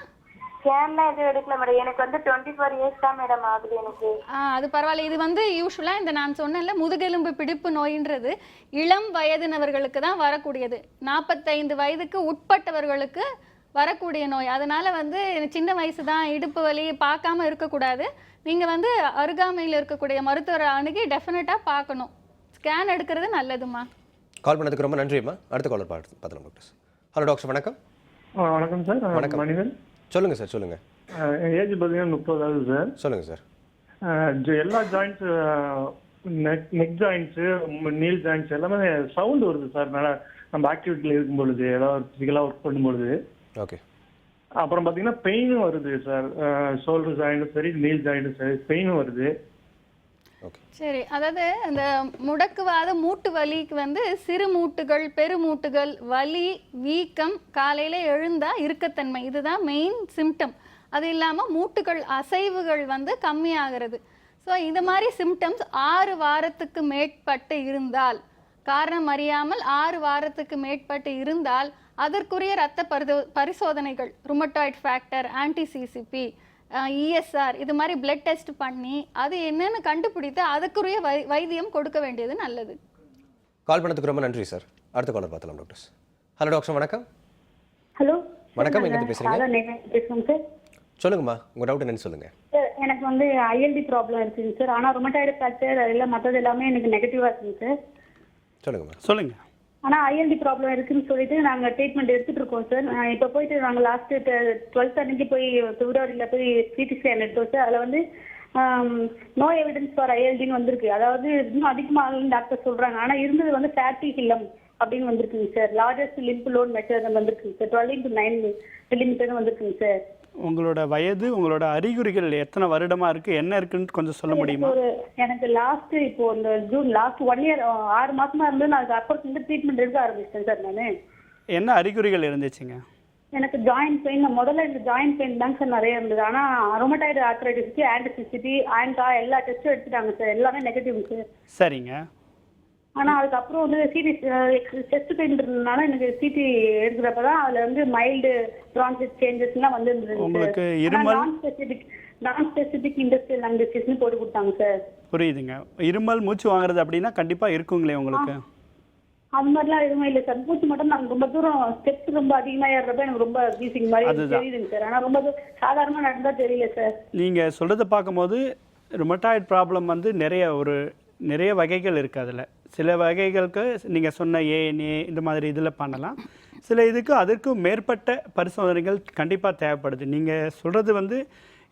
ஸ்கேன்லாம் எதுவும் எடுக்கல மேடம். எனக்கு வந்து 24 இயர்ஸ் தான் மேடம் ஆகுது எனக்கு. அது பரவாயில்ல. இது வந்து யூஸ்வலாக இந்த நான் சொன்னேன்ல முதுகெலும்பு பிடிப்பு நோயின்றது இளம் வயதினவர்களுக்கு தான் வரக்கூடியது. 45 வயதுக்கு உட்பட்டவர்களுக்கு வரக்கூடிய நோய். அதனால வந்து சின்ன வயசு தான், இடுப்பு வலி பார்க்காம இருக்கக்கூடாது. நீங்கள் வந்து அருகாமையில் இருக்கக்கூடிய மருத்துவரை அணுகி டெஃபினட்டாக பார்க்கணும். ஸ்கேன் எடுக்கிறது நல்லதுமா. கால் பண்ணதுக்கு ரொம்ப நன்றிம்மா. அடுத்த காலர் பார்த்துலாம் டாக்டர். ஹலோ டாக்டர், வணக்கம். வணக்கம் சார். வணக்கம். மனிதன். சொல்லுங்கள் சார், சொல்லுங்கள். ஏஜ் பார்த்தீங்கன்னா 30 ஆகுது சார். சொல்லுங்கள் சார். எல்லா ஜாயிண்ட்ஸ், நெக் ஜாயிண்ட்ஸு, நீல் ஜாயிண்ட்ஸ் எல்லாமே சவுண்ட் வருது சார். நல்லா நம்ம ஆக்டிவிட்டியில் இருக்கும் பொழுது, ஏதாவது ஃபிசிக்கலாக ஒர்க் பண்ணும்பொழுது. ஓகே. அப்புறம் பார்த்தீங்கன்னா பெயினும் வருது சார். ஷோல்டர் ஜாயிண்ட்டும் சரி, நீல் ஜாயிண்ட்டும் சரி, பெயினும் வருது. ஓகே. சரி, அதாவது இந்த முடக்குவாத மூட்டு வலிக்கு வந்து சிறு மூட்டுகள், பெருமூட்டுகள் வலி, வீக்கம், காலையில் எழுந்தா இறுக்கத்தன்மை, இதுதான் மெயின் சிம்டம். அது இல்லாமல் மூட்டுகள் அசைவுகள் வந்து கம்மியாகிறது. ஸோ இந்த மாதிரி சிம்டம்ஸ் 6 வாரத்துக்கு மேற்பட்டு இருந்தால், காரணம் அறியாமல் 6 வாரத்துக்கு மேற்பட்டு இருந்தால் அதற்குரிய இரத்த பரிசோதனைகள், ருமட்டாய்டு ஃபேக்டர், ஆன்டி-சிசிபி, இஎஸ்ஆர், இது மாதிரி பிளட் டெஸ்ட் பண்ணி அது என்னன்னு கண்டுபிடித்து அதுக்குரிய வைத்தியம் கொடுக்க வேண்டியது நல்லது. கால் பண்ணதுக்கு ரொம்ப நன்றி சார். அடுத்த காலர் பார்த்துலாம் டாக்டர். ஹலோ டாக்டர், வணக்கம். ஹலோ வணக்கம், எங்க பேசுறீங்க? பேசுறேன் சார். சொல்லுங்கம்மா, உங்க டவுட் என்னன்னு சொல்லுங்க. சார் எனக்கு வந்து ஐஎல்டி ப்ராப்ளம் இருக்குங்க சார். ஆனால் ருமட்டாய்டு ஃப்ராக்சர் எல்லாம் மற்றது எல்லாமே எனக்கு நெகட்டிவாக இருக்குங்க சார். சொல்லுங்கம்மா. சொல்லுங்கள். ஆனால் ஐஎல்டி ப்ராப்ளம் இருக்குன்னு சொல்லிட்டு நாங்கள் ட்ரீட்மெண்ட் எடுத்துட்டு இருக்கோம் சார். இப்போ போயிட்டு நாங்கள் லாஸ்ட்டு 12th அன்னைக்கு போய் பிப்ரவரியில் போய் சிடி ஸ்கேன் எடுத்தோம் சார். அதில் வந்து நோ எவிடன்ஸ் ஃபார் ஐஎல்டின்னு வந்திருக்கு. அதாவது இன்னும் அதிகமாகலன்னு டாக்டர் சொல்கிறாங்க. ஆனால் இருந்தது வந்து ஃபேட்டி ஹில்லம் அப்படின்னு வந்திருக்குங்க sir. Largest lymph node measure வந்திருக்குங்க சார். 12 to 9 mm வந்திருக்குங்க சார். உங்களோட வயது, உங்களோட அறிகுறிகள் எத்தனை வருடமா இருக்கு, என்ன இருக்குன்னு கொஞ்சம் சொல்ல முடியுமா? எனக்கு லாஸ்ட் இப்போ இந்த ஜூன் லாஸ்ட் 1 year 6 மாசமா இருந்து நான் அப்புறம் இந்த ட்ரீட்மெண்ட் எடுக்க ஆரம்பிச்சிட்டேன் சார். நான் என்ன அறிகுறிகள் இருந்துச்சுங்க? எனக்கு ஜாயிண்ட் பெயின், முதல்ல இந்த ஜாயிண்ட் பெயின் தாங்க சார் நிறைய இருந்தது. ஆனால் ருமட்டாய்டு ஆர்த்ரைட்டிஸ்க்கு ஆன்டிசிசிட்டி, ஆங்கா எல்லா டெஸ்ட்டும் எடுத்துட்டாங்க சார். எல்லாமே நெகட்டிவ் சார். சரிங்க. ஆனால் அதுக்கப்புறம் வந்து சிடி செஸ்ட் பெயின் இருந்ததுனால எனக்கு சிடி எடுக்கிறப்ப தான் அதில் வந்து மைல்டு ப்ரான்சிட் சேஞ்சஸ்லாம் வந்து உங்களுக்கு இருமல், நான் ஸ்பெசிபிக் இண்டஸ்ட்ரியல் லங் டிசீஸ்னு போட்டு கொடுத்தாங்க சார். புரியுதுங்க. இருமல், மூச்சு வாங்குறது அப்படின்னா கண்டிப்பாக இருக்குங்களே உங்களுக்கு? அது மாதிரிலாம் எதுவுமே இல்லை சார். மூச்சு மட்டும் நான் ரொம்ப தூரம் ஸ்டெப்ஸ் ரொம்ப அதிகமாக ஏறுறப்ப எனக்கு ரொம்ப வீசிங் மாதிரி தெரியுதுங்க சார். ஆனால் ரொம்ப சாதாரணமாக நடந்தால் தெரியல சார். நீங்கள் சொல்கிறத பார்க்கும்போது ருமட்டாய்டு ப்ராப்ளம் வந்து நிறைய வகைகள் இருக்குது. அதில் சில வகைகளுக்கு நீங்கள் சொன்ன ஏஎன்ஏ இந்த மாதிரி இதில் பண்ணலாம். சில இதுக்கு அதற்கும் மேற்பட்ட பரிசோதனைகள் கண்டிப்பாக தேவைப்படுது. நீங்கள் சொல்கிறது வந்து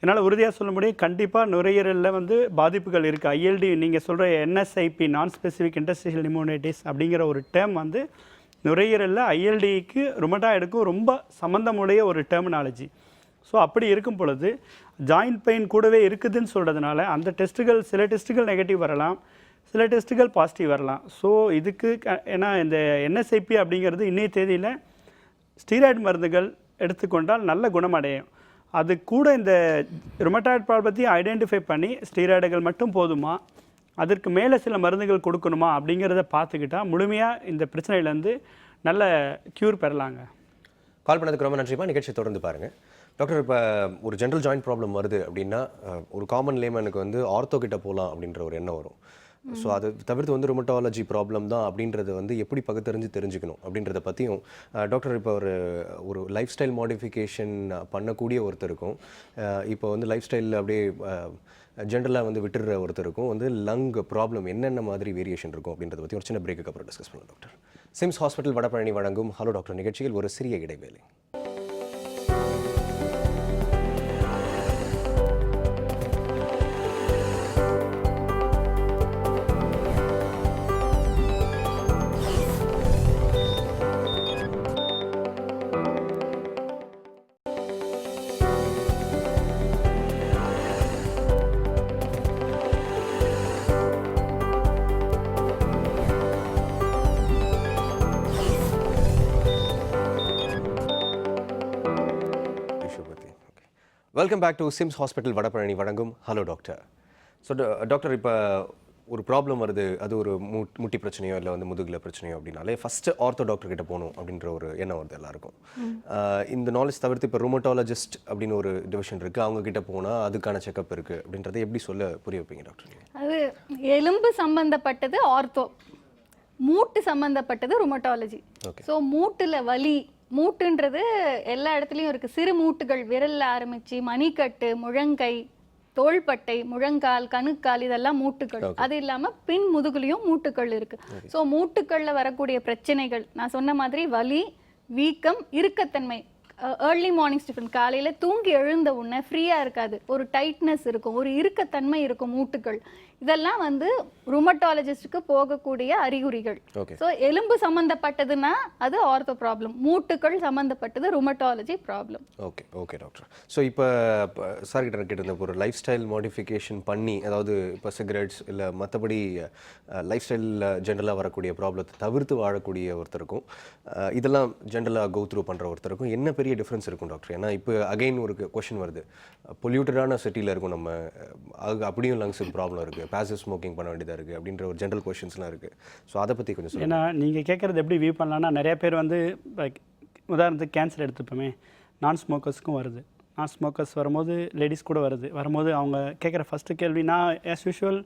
என்னால் உறுதியாக சொல்ல முடியும். கண்டிப்பாக நுரையீரலில் வந்து பாதிப்புகள் இருக்குது. ஐஎல்டி நீங்கள் சொல்கிற என்எஸ்ஐபி, நான் ஸ்பெசிஃபிக் இன்டர்ஸ்டிஷியல் நிமோனைட்டிஸ் அப்படிங்கிற ஒரு டேர்ம் வந்து நுரையீரலில் ஐஎல்டிக்கு ருமட்டாய்டுக்கும் ரொம்ப சம்மந்தமுடைய ஒரு டெர்மினாலஜி. ஸோ அப்படி இருக்கும் பொழுது ஜாயிண்ட் பெயின் கூடவே இருக்குதுன்னு சொல்கிறதுனால அந்த டெஸ்ட்டுகள், சில டெஸ்ட்டுகள் நெகட்டிவ் வரலாம், சில டெஸ்ட்டுகள் பாசிட்டிவ் வரலாம். ஸோ இதுக்கு ஏன்னா இந்த என்எஸ்ஐபி அப்படிங்கிறது இன்றைய தேதியில் ஸ்டீராய்டு மருந்துகள் எடுத்துக்கொண்டால் நல்ல குணமடையும். அது கூட இந்த ருமட்டாய்டு ப்ராப்ளத்தையும் ஐடென்டிஃபை பண்ணி ஸ்டீராய்டுகள் மட்டும் போதுமா, அதற்கு மேலே சில மருந்துகள் கொடுக்கணுமா அப்படிங்கிறத பார்த்துக்கிட்டா முழுமையாக இந்த பிரச்சனையிலேருந்து நல்ல க்யூர் பெறலாங்க. கால் பண்ணதுக்கு ரொம்ப நன்றிப்பா. நிகழ்ச்சி தொடர்ந்து பாருங்கள். டாக்டர், இப்போ ஒரு ஜென்ரல் ஜாயிண்ட் ப்ராப்ளம் வருது அப்படின்னா ஒரு காமன் லேமனுக்கு வந்து ஆர்த்தோ கிட்ட போகலாம் அப்படின்ற ஒரு எண்ணம் வரும். ஸோ அதை தவிர்த்து வந்து ருமட்டாலஜி ப்ராப்ளம் தான் அப்படின்றத வந்து எப்படி தெரிஞ்சுக்கணும் அப்படின்றத பற்றியும் டாக்டர், இப்போ ஒரு லைஃப் ஸ்டைல் மாடிஃபிகேஷன் பண்ணக்கூடிய ஒருத்தருக்கும் இப்போ வந்து லைஃப் ஸ்டைலில் அப்படியே ஜென்ரலாக வந்து விட்டுற ஒருத்தருக்கும் வந்து லங் ப்ராப்ளம் என்னென்ன மாதிரி வேரியேஷன் இருக்கும் அப்படின்றத பற்றி ஒரு சின்ன பிரேக்குக்கு அப்புறம் டிஸ்கஸ் பண்ணலாம் டாக்டர். சிம்ஸ் ஹாஸ்பிட்டல் வடபழனி வழங்கும் ஹலோ டாக்டர் நிகழ்ச்சியில் ஒரு சிறிய இடைவேளை. Welcome back to SIMS hospital Vadapalani வழங்கும் ஹலோ டாக்டர். ஸோ டாக்டர், இப்போ ஒரு ப்ராப்ளம் வருது, அது ஒரு முட்டி பிரச்சனையோ இல்லை வந்து முதுகில் பிரச்சனையோ அப்படின்னாலே ஃபஸ்ட்டு ஆர்த்தோ டாக்டர் கிட்ட போகணும் அப்படின்ற ஒரு எண்ணம் வருது எல்லாருக்கும். இந்த நாலேஜ் தவிர்த்து இப்போ ருமட்டாலஜிஸ்ட் அப்படின்னு ஒரு டிவிஷன் இருக்குது, அவங்க கிட்ட போனால் அதுக்கான செக்அப் இருக்குது அப்படின்றத எப்படி சொல்ல புரிய வைப்பீங்க டாக்டர்? அது எலும்பு சம்பந்தப்பட்டது ஆர்த்தோ, மூட்டு சம்பந்தப்பட்டது ருமட்டாலஜி. ஸோ மூட்டில் வலி, மூட்டுன்றது எல்லா இடத்துலையும் இருக்குது. சிறு மூட்டுகள் விரலில் ஆரம்பித்து மணிக்கட்டு, முழங்கை, தோள்பட்டை, முழங்கால், கணுக்கால், இதெல்லாம் மூட்டுகள். அது இல்லாமல் பின் முதுகுலையும் மூட்டுகள் இருக்குது. ஸோ மூட்டுக்களில் வரக்கூடிய பிரச்சனைகள் நான் சொன்ன மாதிரி வலி, வீக்கம், இறுக்கத்தன்மை, ஏர்லி மார்னிங் ஸ்டிஃபன், காலையில் தூங்கி எழுந்த உடனே ஃப்ரீயாக இருக்காது, ஒரு டைட்னஸ் இருக்கும், ஒரு இறுக்கத்தன்மை இருக்கும் மூட்டுகள். இதெல்லாம் வந்து ருமட்டாலஜிஸ்டுக்கு போகக்கூடிய அறிகுறிகள். ஸோ எலும்பு சம்மந்தப்பட்டதுன்னா அது ஆர்த்தோ ப்ராப்ளம், மூட்டுகள் சம்மந்தப்பட்டது rheumatology problem. Okay doctor. So இப்போ சார் கிட்ட கேட்டிருந்த ஒரு லைஃப் ஸ்டைல் மாடிஃபிகேஷன் பண்ணி, அதாவது இப்போ சிகரெட்ஸ் இல்லை மற்றபடி லைஃப் ஸ்டைலில் ஜென்ரலாக வரக்கூடிய ப்ராப்ளத்தை தவிர்த்து வாழக்கூடிய ஒருத்தருக்கும் இதெல்லாம் ஜென்ரலாக கோ த்ரூ பண்ணுற ஒருத்தருக்கும் என்ன பெரிய டிஃப்ரென்ஸ் இருக்கும் டாக்டர்? ஏன்னா இப்போ அகைன் ஒரு கொஷின் வருது, பொல்யூட்டடான சிட்டியில் இருக்கும் நம்ம, அப்படியும் லங்ஸுக்கு ப்ராப்ளம் இருக்குது, பாசிவ் ஸ்மோக்கிங் பண்ண வேண்டியதாக இருக்குது அப்படின்ற ஒரு ஜென்ரல் கொஷின்ஸ்லாம் இருக்குது. ஸோ அதை பற்றி கொஞ்சம் சொல்லுங்கள். ஏன்னா நீங்கள் கேட்குறது எப்படி வியூ பண்ணலான்னா, நிறைய பேர் வந்து உதாரணத்துக்கு கேன்சர் எடுத்துப்போமே, நான் ஸ்மோக்கர்ஸ்க்கும் வருது. நான் ஸ்மோக்கர்ஸ் வரும்போது லேடிஸ் கூட வரும்போது அவங்க கேட்குற ஃபஸ்ட்டு கேள்வி, நான் ஆஸ் யூஷுவல்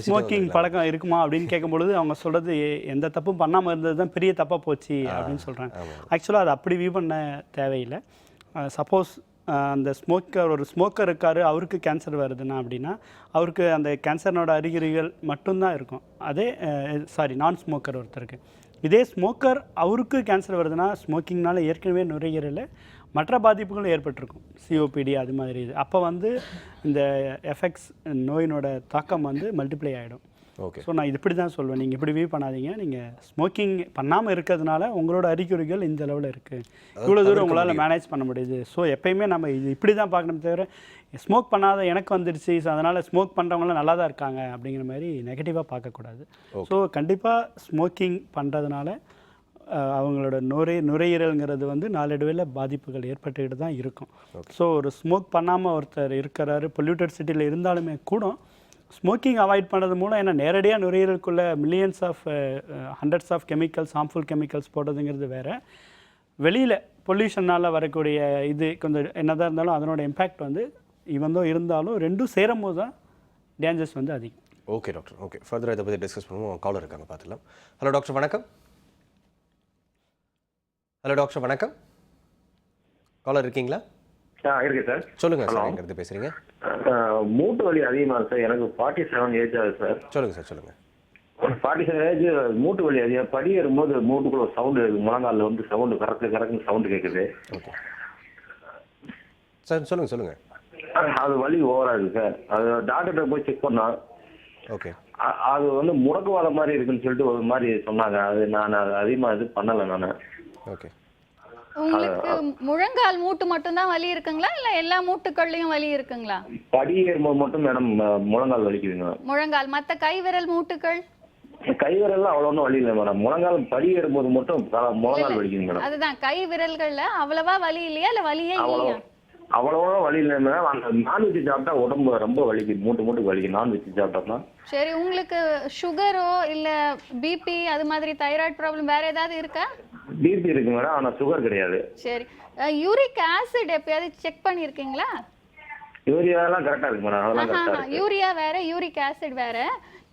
ஸ்மோக்கிங் பழக்கம் இருக்குமா அப்படின்னு கேட்கும்பொழுது அவங்க சொல்கிறது, எந்த தப்பும் பண்ணாமல் இருந்தது தான் பெரிய தப்பாக போச்சு அப்படின்னு சொல்கிறாங்க. ஆக்சுவலாக அது அப்படி வியூ பண்ண தேவையில்லை. சப்போஸ் அந்த ஒரு ஸ்மோக்கர் இருக்கார், அவருக்கு கேன்சர் வருதுன்னா அப்படின்னா அவருக்கு அந்த கேன்சர்னோட அறிகுறிகள் மட்டும்தான் இருக்கும். அதே நான் ஸ்மோக்கர் ஒருத்தருக்கு, இதே ஸ்மோக்கர் அவருக்கு கேன்சர் வருதுன்னா ஸ்மோக்கிங்னால ஏற்கனவே நுரையீரலில் மற்ற பாதிப்புகளும் ஏற்பட்டிருக்கும், சிஓபிடி அது மாதிரி. இது அப்போ வந்து இந்த எஃபெக்ட்ஸ் நோயினோட தாக்கம் வந்து மல்டிப்ளை ஆகிடும். ஸோ நான் இது இப்படி தான் சொல்வேன், நீங்கள் இப்படி வியூ பண்ணாதீங்க, நீங்கள் ஸ்மோக்கிங் பண்ணாமல் இருக்கிறதுனால உங்களோட அறிகுறிகள் இந்த அளவில் இருக்குது, இவ்வளோ தூரம் உங்களால் மேனேஜ் பண்ண முடியுது. ஸோ எப்பயுமே நம்ம இது இப்படி தான் பார்க்கணும், தவிர ஸ்மோக் பண்ணாத எனக்கு வந்துடுச்சு, ஸோ அதனால் ஸ்மோக் பண்ணுறவங்களாம் நல்லா தான் இருக்காங்க அப்படிங்கிற மாதிரி நெகட்டிவாக பார்க்கக்கூடாது. ஸோ கண்டிப்பாக ஸ்மோக்கிங் பண்ணுறதுனால அவங்களோட நுரையீரல்ங்கிறது வந்து நாளடைவில் பாதிப்புகள் ஏற்பட்டுக்கிட்டு தான் இருக்கும். ஸோ ஒரு ஸ்மோக் பண்ணாமல் ஒருத்தர் இருக்கிறாரு, பொல்யூட்டட் சிட்டியில் இருந்தாலுமே கூட ஸ்மோக்கிங் அவாய்ட் பண்ணுறது மூலம், ஏன்னா நேரடியாக நுரையீரலுக்குள்ளே millions of hundreds of chemicals, harmful chemicals போடுறதுங்கிறது வேறு. வெளியில் பொல்யூஷனால் வரக்கூடிய இது கொஞ்சம் என்னதான் இருந்தாலும் அதனோட இம்பேக்ட் வந்து இருந்தாலும் ரெண்டும் சேரும் போது தான் டேஞ்சர்ஸ் வந்து அதிகம். ஓகே டாக்டர், ஓகே, ஃபர்தராக இதை பற்றி டிஸ்கஸ் பண்ணுவோம். காலர் இருக்காங்க, பார்த்துலாம். ஹலோ டாக்டர், வணக்கம். ஹலோ டாக்டர், வணக்கம். காலர் இருக்கீங்களா? இருக்கு சார். சொல்லுங்க சார், எங்கிறது பேசுறீங்க? மூட்டு வலி அதிகமா இருக்கு சார், எனக்கு 47 ஏஜ் ஆகுது சார். சொல்லுங்க சார், சொல்லுங்க. 47 ஏஜ், மூட்டு வலி அதிகம். படி ஏறும்போது மூட்டுக்குள்ள சவுண்டு, முழங்காலில் வந்து சவுண்டு கறக்குன்னு சவுண்டு கேட்குது. ஓகே சார், சொல்லுங்க. அது வலி ஓவரா இருக்கு சார். அது டாக்டர்கிட்ட போய் செக் பண்ணா, ஓகே, அது வந்து முடக்குவாதம் மாதிரி இருக்குன்னு சொல்லிட்டு ஒரு மாதிரி சொன்னாங்க. அது நான் அதிகமாக இது பண்ணலை நான். ஓகே. உங்களுக்கு முழங்கால் மூட்டு மட்டும்தான் வலி இருக்குங்களா இல்ல எல்லா மூட்டுகள்லயும் வலி இருக்குங்களா? படி ஏறும்போது மட்டும் மேடம் முழங்கால் வலிக்குதுங்க. முழங்கால், மத்த கை விரல் மூட்டுகள்? கை விரல்லாம் அவ்வளோ ஒன்றும் வலி இல்லை மேடம். முழங்கால் படி ஏறும்போது மட்டும் முழங்கால் வலிக்குது மேடம். அதுதான் கை விரல்கள்ல அவ்வளவா வலி இல்லையா இல்ல வலியே இல்லையா? அவ்வளவா வலி இல்லை மேடம். அந்த நான்வெஜ் சாப்பிட்டா உடம்பு ரொம்ப வலிக்குது, மூட்டு வலிக்குது நான்வெஜ் சாப்பிட்டோம்னா. சரி, உங்களுக்கு சுகரோ இல்ல பிபி அது மாதிரி தைராய்டு ப்ராப்ளம் வேற ஏதாவது இருக்கா? பிபி இருக்கு மேடம், ஆனா சுகர் கிடையாது. சரி, யூரிக் ஆசிட் எப்பயாவது செக் பண்ணிருக்கீங்களா? யூரியாலாம் கரெக்டா இருக்கு மேடம், அதெல்லாம் கரெக்டா இருக்கு. யூரியா வேற யூரிக் ஆசிட் வேற.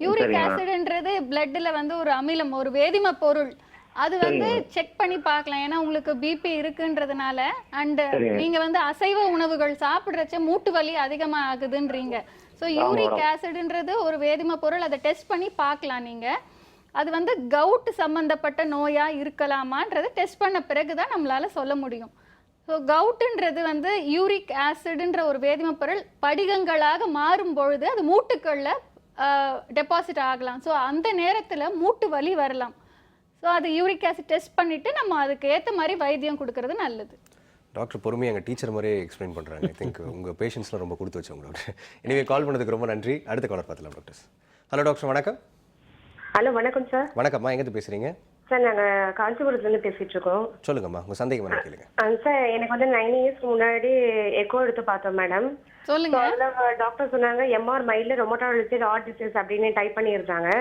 யூரிக் ஆசிட்ன்றது பிளட்ல வந்து ஒரு அமிலம், ஒரு வேதிம பொருள். அது வந்து செக் பண்ணி பார்க்கலாம். ஏன்னா உங்களுக்கு பிபி இருக்குன்றதுனால அண்ட் நீங்க வந்து அசைவ உணவுகள் சாப்பிடுறச்ச மூட்டு வலி அதிகமா ஆகுதுன்றீங்க. ஸோ யூரிக் ஆசிட்ன்றது ஒரு வேதிம பொருள், அதை டெஸ்ட் பண்ணி பார்க்கலாம் நீங்க. அது வந்து கவுட் சம்பந்தப்பட்ட நோயா இருக்கலாமான்றது டெஸ்ட் பண்ண பிறகுதான் நம்மளால சொல்ல முடியும். ஸோ கவுட்டுன்றது வந்து யூரிக் ஆசிட்ன்ற ஒரு வேதிம பொருள் படிகங்களாக மாறும் பொழுது அது மூட்டுக்கள்ல டெபாசிட் ஆகலாம். ஸோ அந்த நேரத்துல மூட்டு வலி வரலாம். ஸோ அது யூரிக் ஆசிட் டெஸ்ட் பண்ணிட்டு நம்ம அதுக்கு ஏற்ற மாதிரி வைத்தியம் கொடுக்கறது நல்லது. டாக்டர் பொறுமையாக எங்கள் டீச்சர் மாதிரியே எக்ஸ்பிளைன் பண்ணுறாங்க. ஐ திங்க் உங்கள் பேஷண்ட்ஸ்லாம் ரொம்ப கொடுத்து வச்சவங்க டாக்டர். எனவே கால் பண்ணதுக்கு ரொம்ப நன்றி. அடுத்த காலர் பார்த்துலாம் டாக்டர்ஸ். ஹலோ டாக்டர், வணக்கம். ஹலோ வணக்கம் சார். வணக்கம்மா, எங்கேருந்து பேசுகிறீங்க? சார் நாங்கள் காஞ்சிபுரத்துலேருந்து பேசிட்டு இருக்கோம். சொல்லுங்கம்மா, உங்கள் சந்தேகம் என்ன கேளுங்க. சார் எனக்கு வந்து 9 இயர்ஸ்க்கு முன்னாடி எக்கோ எடுத்து பார்த்தோம் மேடம். சொல்லுங்க. டாக்டர் சொன்னாங்க MR mild rheumatology heart disease அப்படின்னு டைப் பண்ணியிருந்தாங்க.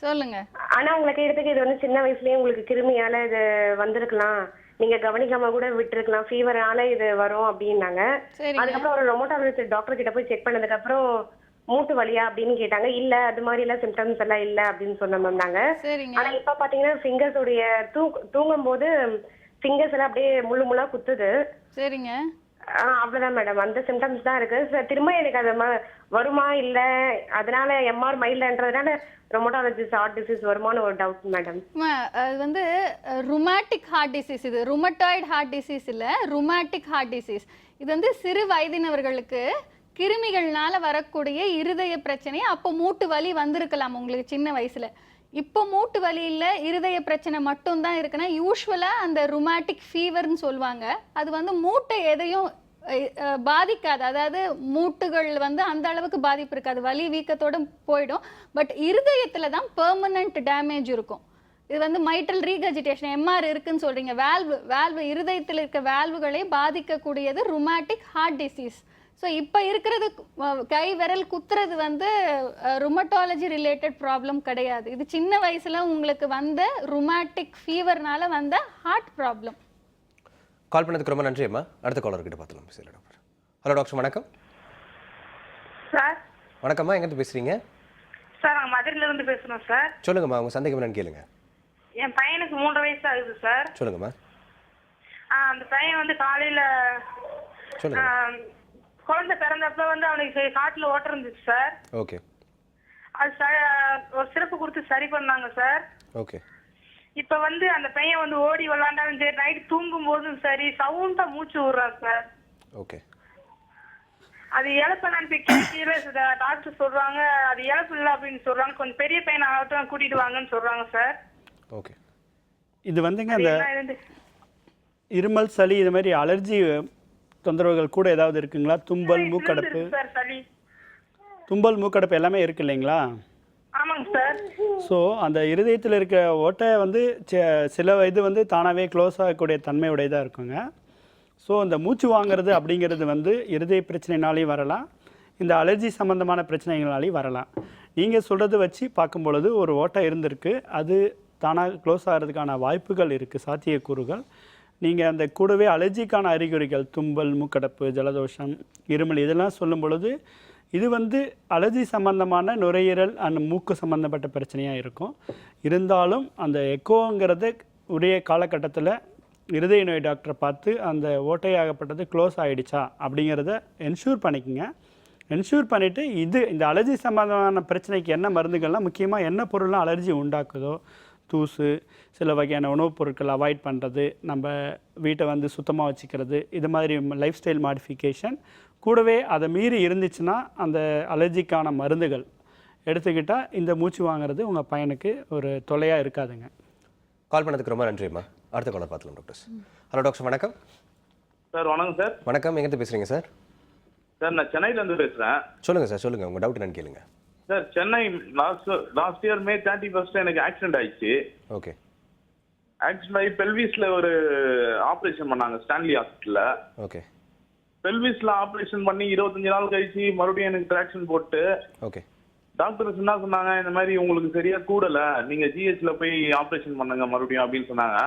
சொல்லுங்க. ஆனா உங்களுக்கு எடுத்துக்கு இது வந்து சின்ன வயசுலயே உங்களுக்கு கிருமியால இது வந்திருக்கலாம், நீங்க கவனிக்காம கூட விட்டுருக்கலாம், ஃபீவரால இது வரும் அப்படின்னாங்க. அதுக்கப்புறம் ஒரு ரொமட்டாலஜி டாக்டர் கிட்ட போய் செக் பண்ணதுக்கு அப்புறம் மூட்டு வலியா அப்படின்னு கேட்டாங்க. இல்ல அது மாதிரி எல்லாம் சிம்டம்ஸ் எல்லாம் இல்ல அப்படின்னு சொன்ன மேம் நாங்க. ஆனா இப்ப பாத்தீங்கன்னா ஃபிங்கர்ஸ் உடைய தூங்கும் போது ஃபிங்கர்ஸ் எல்லாம் அப்படியே முள்ளு முள்ளா குத்துது. சரிங்க. அவ்வளவுதான் மேடம், அந்த சிம்டம்ஸ் தான் இருக்கு. திரும்ப எனக்கு அது வருமா இல்ல அதனால எம்ஆர் மைல்டுன்றதுனால ரொமட்டாலஜிஸ்ட் ஹார்ட் டிசீஸ் வருமானு ஒரு டவுட் மேடம். அது வந்து ருமேட்டிக் ஹார்ட் டிசீஸ், இது ருமட்டாய்டு ஹார்ட் டிசீஸ் இல்ல, ருமேட்டிக் ஹார்ட் டிசீஸ். இது வந்து சிறு வயதினவர்களுக்கு கிருமிகள்னால வரக்கூடிய இருதய பிரச்சனை. அப்போ மூட்டு வலி வந்திருக்கலாம் உங்களுக்கு சின்ன வயசுல. இப்போ மூட்டு வலி இல்ல, இருதய பிரச்சனை மட்டும் தான் இருக்குன்னா யூஸ்வலா அந்த ருமேட்டிக் ஃபீவர்னு சொல்லுவாங்க. அது வந்து மூட்டை எதையும் பாதிக்காது. அதாவது மூட்டுகள் வந்து அந்த அளவுக்கு பாதிப்பு இருக்காது, வலி வீக்கத்தோட போயிடும். பட் இருதயத்துல தான் பெர்மனன்ட் டேமேஜ் இருக்கும். இது வந்து மைட்ரல் ரீகஜிடேஷன் எம்ஆர் இருக்குன்னு சொல்றீங்க. வேல்வு இருதயத்தில் இருக்க வேல்வுகளை பாதிக்கக்கூடியது ருமேட்டிக் ஹார்ட் டிசீஸ். ஸோ இப்போ இருக்கிறது கை விரல் குத்துறது வந்து ருமட்டாலஜி ரிலேட்டட் ப்ராப்ளம் கிடையாது. இது சின்ன வயசுல உங்களுக்கு வந்த ருமேட்டிக் ஃபீவர்னால வந்த ஹார்ட் ப்ராப்ளம். கால் பண்ணதுக்கு ரொம்ப நன்றி அம்மா. அடுத்த காலர் கிட்ட பார்த்துலாம் பேசல டாக்டர். ஹலோ டாக்டர், வணக்கம். சார் வணக்கம்மா, எங்கேருந்து பேசுறீங்க? சார் நாங்கள் மதுரையில இருந்து பேசுறோம் சார். சொல்லுங்கம்மா, உங்க சந்தேகம் என்னன்னு கேளுங்க. என் பையனுக்கு 3 வயசு ஆகுது சார். சொல்லுங்கம்மா. அந்த பையன் வந்து காலையில சொல்லுங்க. குழந்தை பிறந்தப்ப வந்து அவனுக்கு காட்டுல ஓட்டம் இருந்துச்சு சார். ஓகே. அது ஒரு சிறப்பு கொடுத்து சரி பண்ணாங்க சார். ஓகே. இப்ப வந்து அந்த பையன் வந்து ஓடி விளாண்டாலும் சரி, நைட் தூங்கும் போதும் சரி சவுண்டா மூச்சு விடுறான் சார். ஓகே. அது இழப்பெல்லாம் கீழே டாக்டர் சொல்றாங்க அது இழப்பு இல்லை அப்படின்னு சொல்றாங்க. கொஞ்சம் பெரிய பையன் ஆகட்டும் கூட்டிட்டு வாங்கன்னு சொல்றாங்க சார். ஓகே. இது வந்துங்க அந்த இருமல் சளி இது மாதிரி அலர்ஜி தொந்தரவுகள் கூட ஏதாவது இருக்குங்களா? தும்பல் மூக்கடைப்பு, மூக்கடைப்பு எல்லாமே இருக்கு இல்லைங்களா? ஆமாங்க சார். ஸோ அந்த இருதயத்தில் இருக்க ஓட்டை வந்து சில இது வந்து தானாகவே க்ளோஸ் ஆகக்கூடிய தன்மையுடையதாக இருக்குங்க. ஸோ அந்த மூச்சு வாங்கிறது அப்படிங்கிறது வந்து இருதய பிரச்சனைனாலையும் வரலாம், இந்த அலர்ஜி சம்மந்தமான பிரச்சனைகளாலையும் வரலாம். நீங்கள் சொல்கிறது வச்சு பார்க்கும் பொழுது ஒரு ஓட்டை இருந்திருக்கு, அது தானாக க்ளோஸ் ஆகிறதுக்கான வாய்ப்புகள் இருக்குது, சாத்தியக்கூறுகள். நீங்கள் அந்த கூடவே அலர்ஜிக்கான அறிகுறிகள் தும்பல், மூக்கடைப்பு, ஜலதோஷம், இருமல் இதெல்லாம் சொல்லும் பொழுது இது வந்து அலர்ஜி சம்பந்தமான நுரையீரல் அண்ட் மூக்கு சம்பந்தப்பட்ட பிரச்சனையாக இருக்கும். இருந்தாலும் அந்த எக்கோங்கிறத உரிய காலகட்டத்தில் இருதய நோய் டாக்டரை பார்த்து அந்த ஓட்டையாகப்பட்டது க்ளோஸ் ஆகிடுச்சா அப்படிங்கிறத என்ஷூர் பண்ணிக்கோங்க. என்ஷூர் பண்ணிவிட்டு இந்த அலர்ஜி சம்பந்தமான பிரச்சனைக்கு என்ன மருந்துகள்லாம், முக்கியமாக என்ன பொருள்லாம் அலர்ஜி உண்டாக்குதோ, தூசு, சில வகையான உணவுப் பொருட்கள் அவாய்ட் பண்ணுறது, நம்ம வீட்டை வந்து சுத்தமாக வச்சுக்கிறது, இது மாதிரி லைஃப் ஸ்டைல் மாடிஃபிகேஷன் கூடவே அதை மீறி இருந்துச்சுன்னா அந்த அலர்ஜிக்கான மருந்துகள் எடுத்துக்கிட்டால் இந்த மூச்சு வாங்குறது உங்கள் பையனுக்கு ஒரு தொல்லையாக இருக்காதுங்க. கால் பண்ணதுக்கு ரொம்ப நன்றிம்மா. அடுத்த காலர் பார்த்துலாம் டாக்டர்ஸ். ஹலோ டாக்டர் வணக்கம். சார் வணக்கம் சார். வணக்கம், எங்கேருந்து பேசுகிறீங்க சார்? சார் நான் சென்னையிலேருந்து பேசுகிறேன். சொல்லுங்கள் சார், சொல்லுங்கள், உங்கள் டவுட் என்னன்னு கேளுங்க. Sir Chennai last year May 31 எனக்கு ஆக்சிடென்ட் ஆயிடுச்சு. ஓகே. ஆக்சிடென்ட் ஆகி பெல்விஸ்ல ஒரு ஆப்ரேஷன் பண்ணாங்க ஸ்டான்லி ஹாஸ்பிட்டல்ல. ஓகே. பெல்விஸ்ல ஆப்ரேஷன் பண்ணி 25 நாள் கழிச்சு மறுபடியும் எனக்கு ட்ராக்ஷன் போட்டு ஓகே. டாக்டர்ஸ் என்ன சொன்னாங்க, இந்த மாதிரி உங்களுக்கு சரியா கூடல, நீங்க ஜிஹெச்ல போய் ஆப்ரேஷன் பண்ணுங்க மறுபடியும் அப்படின்னு சொன்னாங்க.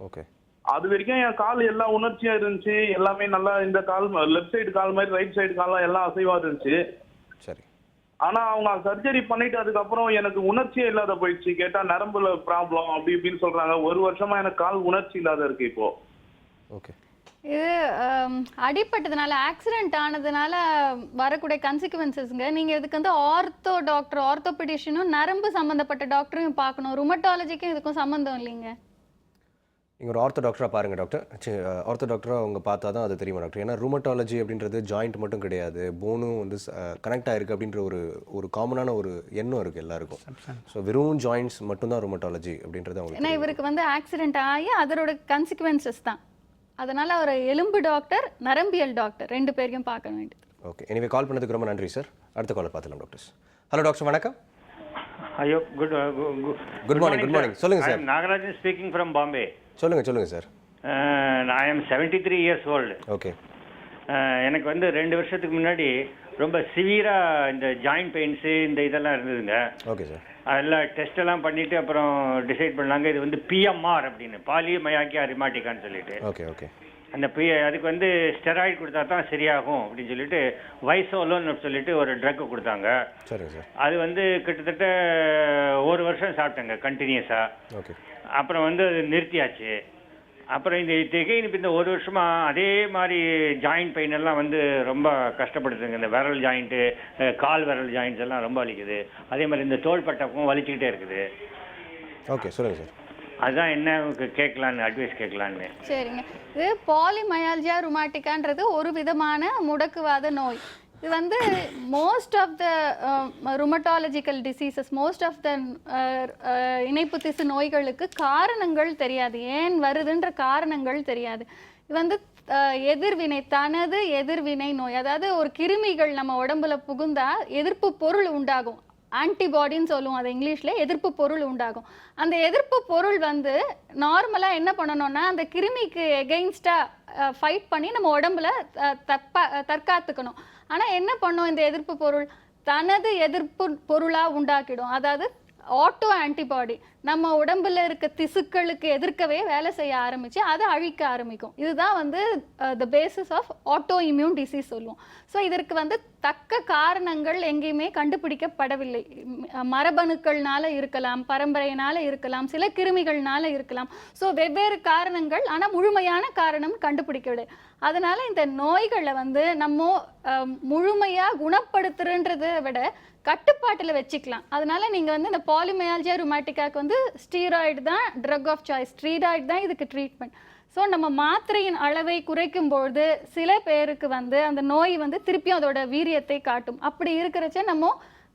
ஓகே. அது வரைக்கும் என் கால் எல்லாம் உணர்ச்சியா இருந்துச்சு, எல்லாமே நல்லா, இந்த கால் லெஃப்ட் சைடு கால் மாதிரி ரைட் சைடு காலம் எல்லாம் அசைவா இருந்துச்சு. சரி. ஆனா அவங்க சர்ஜரி பண்ணிட்டு அதுக்கப்புறம் எனக்கு உணர்ச்சியே இல்லாத போயிடுச்சு. கேட்டா நரம்புல ப்ராப்ளம் அப்படி இப்படின்னு சொல்றாங்க. 1 வருஷமா எனக்கு கால் உணர்ச்சி இல்லாத இருக்கு இப்போ. ஓகே. இது அடிப்பட்டதுனால, ஆக்சிடென்ட் ஆனதுனால வரக்கூடிய கன்சிக்வன்சஸ்ங்க. நீங்கள் இதுக்கு வந்து ஆர்த்தோபெடிஷனும் நரம்பு சம்மந்தப்பட்ட டாக்டரையும் பார்க்கணும். ருமட்டாலஜிக்கும் இதுக்கும் சம்மந்தம் இல்லைங்க. நீங்கள் ஒரு ஆர்த்தோ டாக்டராக பாருங்கள் டாக்டர். ஆர்த்தோ டாக்டராக அவங்க பார்த்தா தான் அது தெரியுமா டாக்டர்? ஏன்னா ரூமட்டாலஜி அப்படின்றது ஜாயிண்ட் மட்டும் கிடையாது, போனும் வந்து கனெக்ட் ஆகிருக்கு அப்படின்ற ஒரு காமனான ஒரு எண்ணம் இருக்குது எல்லாருக்கும். ஸோ வெறும் ஜாயிண்ட்ஸ் மட்டும்தான் ரூமட்டாலஜி அப்படின்றது அவங்களுக்கு. ஏன்னா இவருக்கு வந்து ஆக்சிடென்ட் ஆகி அதோட கன்சிக்வன்சஸ் தான். அதனால் அவர் எலும்பு டாக்டர், நரம்பியல் டாக்டர் 2 பேரையும் பார்க்க வேண்டியது. ஓகே. எனிவே கால் பண்ணதுக்கு ரொம்ப நன்றி சார். அடுத்த காலர் பார்த்துலாம் டாக்டர்ஸ். ஹலோ டாக்டர் வணக்கம். ஐயோ குட் மார்னிங். Good morning. சொல்லுங்கள் sir. Nagarajan speaking from Bombay. சொல்லுங்கள் sir. I am 73 years old. Okay. எனக்கு வந்து 2 வருஷத்துக்கு முன்னாடி ரொம்ப சிவியராக இந்த ஜாயிண்ட் பெயின்ஸு இந்த இதெல்லாம் இருந்ததுங்க. Okay sir. அதெல்லாம் டெஸ்ட் எல்லாம் பண்ணிவிட்டு அப்புறம் டிசைட் பண்ணாங்க இது வந்து PMR அப்படின்னு, பாலியோமயாக்கியா ரிமாட்டிக்கான்னு சொல்லிட்டு. ஓகே. ஓகே. அந்த அதுக்கு வந்து ஸ்டெராய்டு கொடுத்தா தான் சரியாகும் அப்படின்னு சொல்லிட்டு வைசோலோன்னு சொல்லிட்டு ஒரு ட்ரக் கொடுத்தாங்க. சரிங்க சார். அது வந்து கிட்டத்தட்ட 1 வருஷம் சாப்பிட்டேங்க கண்டினியூஸாக. ஓகே. அப்புறம் வந்து அது நிறுத்தியாச்சு. அப்புறம் இந்த 1 வருஷமா அதே மாதிரி ஜாயிண்ட் பெயின் எல்லாம் வந்து ரொம்ப கஷ்டப்படுத்துங்க. இந்த விரல் ஜாயிண்ட்டு, கால் விரல் ஜாயிண்ட்ஸ் எல்லாம் ரொம்ப வலிக்குது. அதே மாதிரி இந்த தோள்பட்டக்கும் வலிச்சுக்கிட்டே இருக்குது. ஓகே, சொல்லுங்கள் சார். அதுதான் என்ன கேட்கலான்னு, அட்வைஸ் கேட்கலான்னு. சரிங்க. இது பாலிமயால்ஜியா ருமாட்டிக்கான்றது ஒரு விதமான முடக்குவாத நோய். இது வந்து most of the rheumatological diseases, most of the இணைப்பு திசு நோய்களுக்கு காரணங்கள் தெரியாது, ஏன் வருதுன்ற காரணங்கள் தெரியாது. இது வந்து தனது எதிர்வினை நோய். அதாவது ஒரு கிருமிகள் நம்ம உடம்புல புகுந்தா எதிர்ப்பு பொருள் உண்டாகும், ஆன்டிபாடின்னு சொல்லுவோம், அது இங்கிலீஷில் எதிர்ப்பு பொருள் உண்டாகும். அந்த எதிர்ப்பு பொருள் வந்து நார்மலாக என்ன பண்ணணும்னா அந்த கிருமிக்கு எகெயின்ஸ்டாக ஃபைட் பண்ணி நம்ம உடம்புல தற்காத்துக்கணும். ஆனால் என்ன பண்ணும், இந்த எதிர்ப்பு பொருள் தனது எதிர்ப்பு பொருளாக உண்டாக்கிடும். அதாவது ஆட்டோ ஆன்டிபாடி நம்ம உடம்புல இருக்க திசுக்களுக்கு எதிர்க்கவே வேலை செய்ய ஆரம்பித்து அதை அழிக்க ஆரம்பிக்கும். இதுதான் வந்து the basis of autoimmune disease சொல்லுவோம். ஸோ இதற்கு வந்து தக்க காரணங்கள் எங்கேயுமே கண்டுபிடிக்கப்படவில்லை. மரபணுக்கள்னால இருக்கலாம், பரம்பரையினால இருக்கலாம், சில கிருமிகள்னால இருக்கலாம். ஸோ வெவ்வேறு காரணங்கள், ஆனால் முழுமையான காரணம் கண்டுபிடிக்கவில்லை. அதனால இந்த நோய்களை வந்து நம்ம முழுமையாக குணப்படுத்துறன்றதை விட கட்டுப்பாட்டில் வச்சுக்கலாம். அதனால நீங்கள் வந்து இந்த பாலிமயால்ஜியா ருமாட்டிக்காக்கு வந்து ஸ்டீராய்டு தான் ட்ரக் ஆஃப் சாய்ஸ், ஸ்டீராய்டு தான் இதுக்கு ட்ரீட்மெண்ட். ஸோ நம்ம மாத்திரையின் அளவை குறைக்கும்பொழுது சில பேருக்கு வந்து அந்த நோய் வந்து திருப்பியும் அதோட வீரியத்தை காட்டும். அப்படி இருக்கிறச்ச நம்ம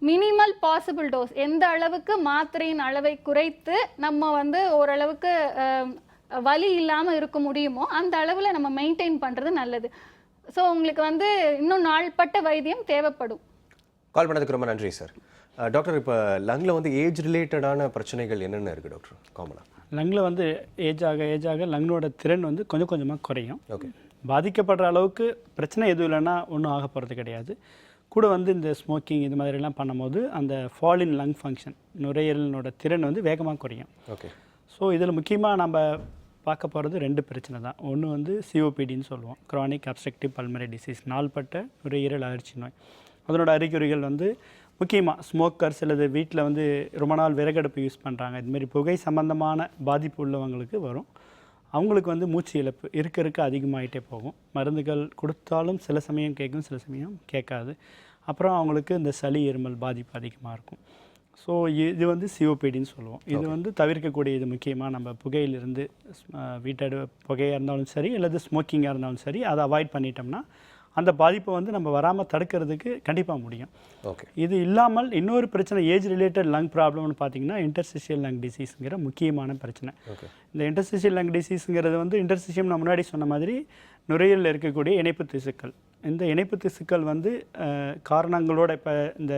மினிமல் பாசிபிள் டோஸ், எந்த அளவுக்கு மாத்திரையின் அளவை குறைத்து நம்ம வந்து ஓரளவுக்கு வலி இல்லாமல் இருக்க முடியுமோ அந்த அளவில் நம்ம மெயின்டைன் பண்ணுறது நல்லது. ஸோ உங்களுக்கு வந்து இன்னும் நாள்பட்ட வைத்தியம் தேவைப்படும். கால் பண்ணதுக்கு ரொம்ப நன்றி சார். டாக்டர், இப்போ லங்கில் வந்து ஏஜ் ரிலேட்டடான பிரச்சனைகள் என்னென்ன இருக்குது டாக்டர் காமனாக? லங்கில் வந்து ஏஜ் ஆக லங்கோட திறன் வந்து கொஞ்சம் கொஞ்சமாக குறையும். ஓகே. பாதிக்கப்படுற அளவுக்கு பிரச்சனை எதுவும் இல்லைன்னா ஒன்றும் ஆக போகிறது கிடையாது. கூட வந்து இந்த ஸ்மோக்கிங் இது மாதிரிலாம் பண்ணும்போது அந்த ஃபால் இன் லங் ஃபங்க்ஷன், நுரையீரலினோட திறன் வந்து வேகமாக குறையும். ஓகே. ஸோ இதில் முக்கியமாக நம்ம பார்க்க போகிறது 2 பிரச்சனை தான். ஒன்று வந்து COPDன்னு சொல்லுவோம், க்ரானிக் அப்ஸ்ட்ரக்டிவ் பல்மனரி டிசீஸ், நாள்பட்ட நுரையீரல் அழற்சி நோய். அதனோட அறிகுறிகள் வந்து முக்கியமாக ஸ்மோக்கர்ஸ் அல்லது வீட்டில் வந்து ரொம்ப நாள் விறகடுப்பு யூஸ் பண்ணுறாங்க, இதுமாரி புகை சம்பந்தமான பாதிப்பு உள்ளவங்களுக்கு வரும். அவங்களுக்கு வந்து மூச்சு இழப்பு இருக்க அதிகமாகிட்டே போகும். மருந்துகள் கொடுத்தாலும் சில சமயம் கேட்கும், சில சமயம் கேட்காது. அப்புறம் அவங்களுக்கு இந்த சளி இருமல் பாதிப்பு அதிகமாக இருக்கும். ஸோ இது வந்து COPDன்னு சொல்லுவோம். இது வந்து தவிர்க்கக்கூடியது. முக்கியமாக நம்ம புகையிலிருந்து வீட்டோட புகையாக இருந்தாலும் சரி அல்லது ஸ்மோக்கிங்காக இருந்தாலும் சரி அதை அவாய்ட் பண்ணிட்டோம்னா அந்த பாதிப்பை வந்து நம்ம வராமல் தடுக்கிறதுக்கு கண்டிப்பாக முடியும். ஓகே. இது இல்லாமல் இன்னொரு பிரச்சனை ஏஜ் ரிலேட்டட் லங் ப்ராப்ளம்னு பார்த்தீங்கன்னா இன்டர்ஸ்டிஷியல் லங் டிசீஸுங்கிற முக்கியமான பிரச்சனை. இந்த இன்டர்ஸ்டிஷியல் லங் டிசீஸுங்கிறது வந்து இன்டர்ஸ்டிஷியம் நான் முன்னாடி சொன்ன மாதிரி நுரையீரலில் இருக்கக்கூடிய இணைப்பு திசுக்கள். இந்த இணைப்பு திசுக்கள் வந்து காரணங்களோட இப்போ இந்த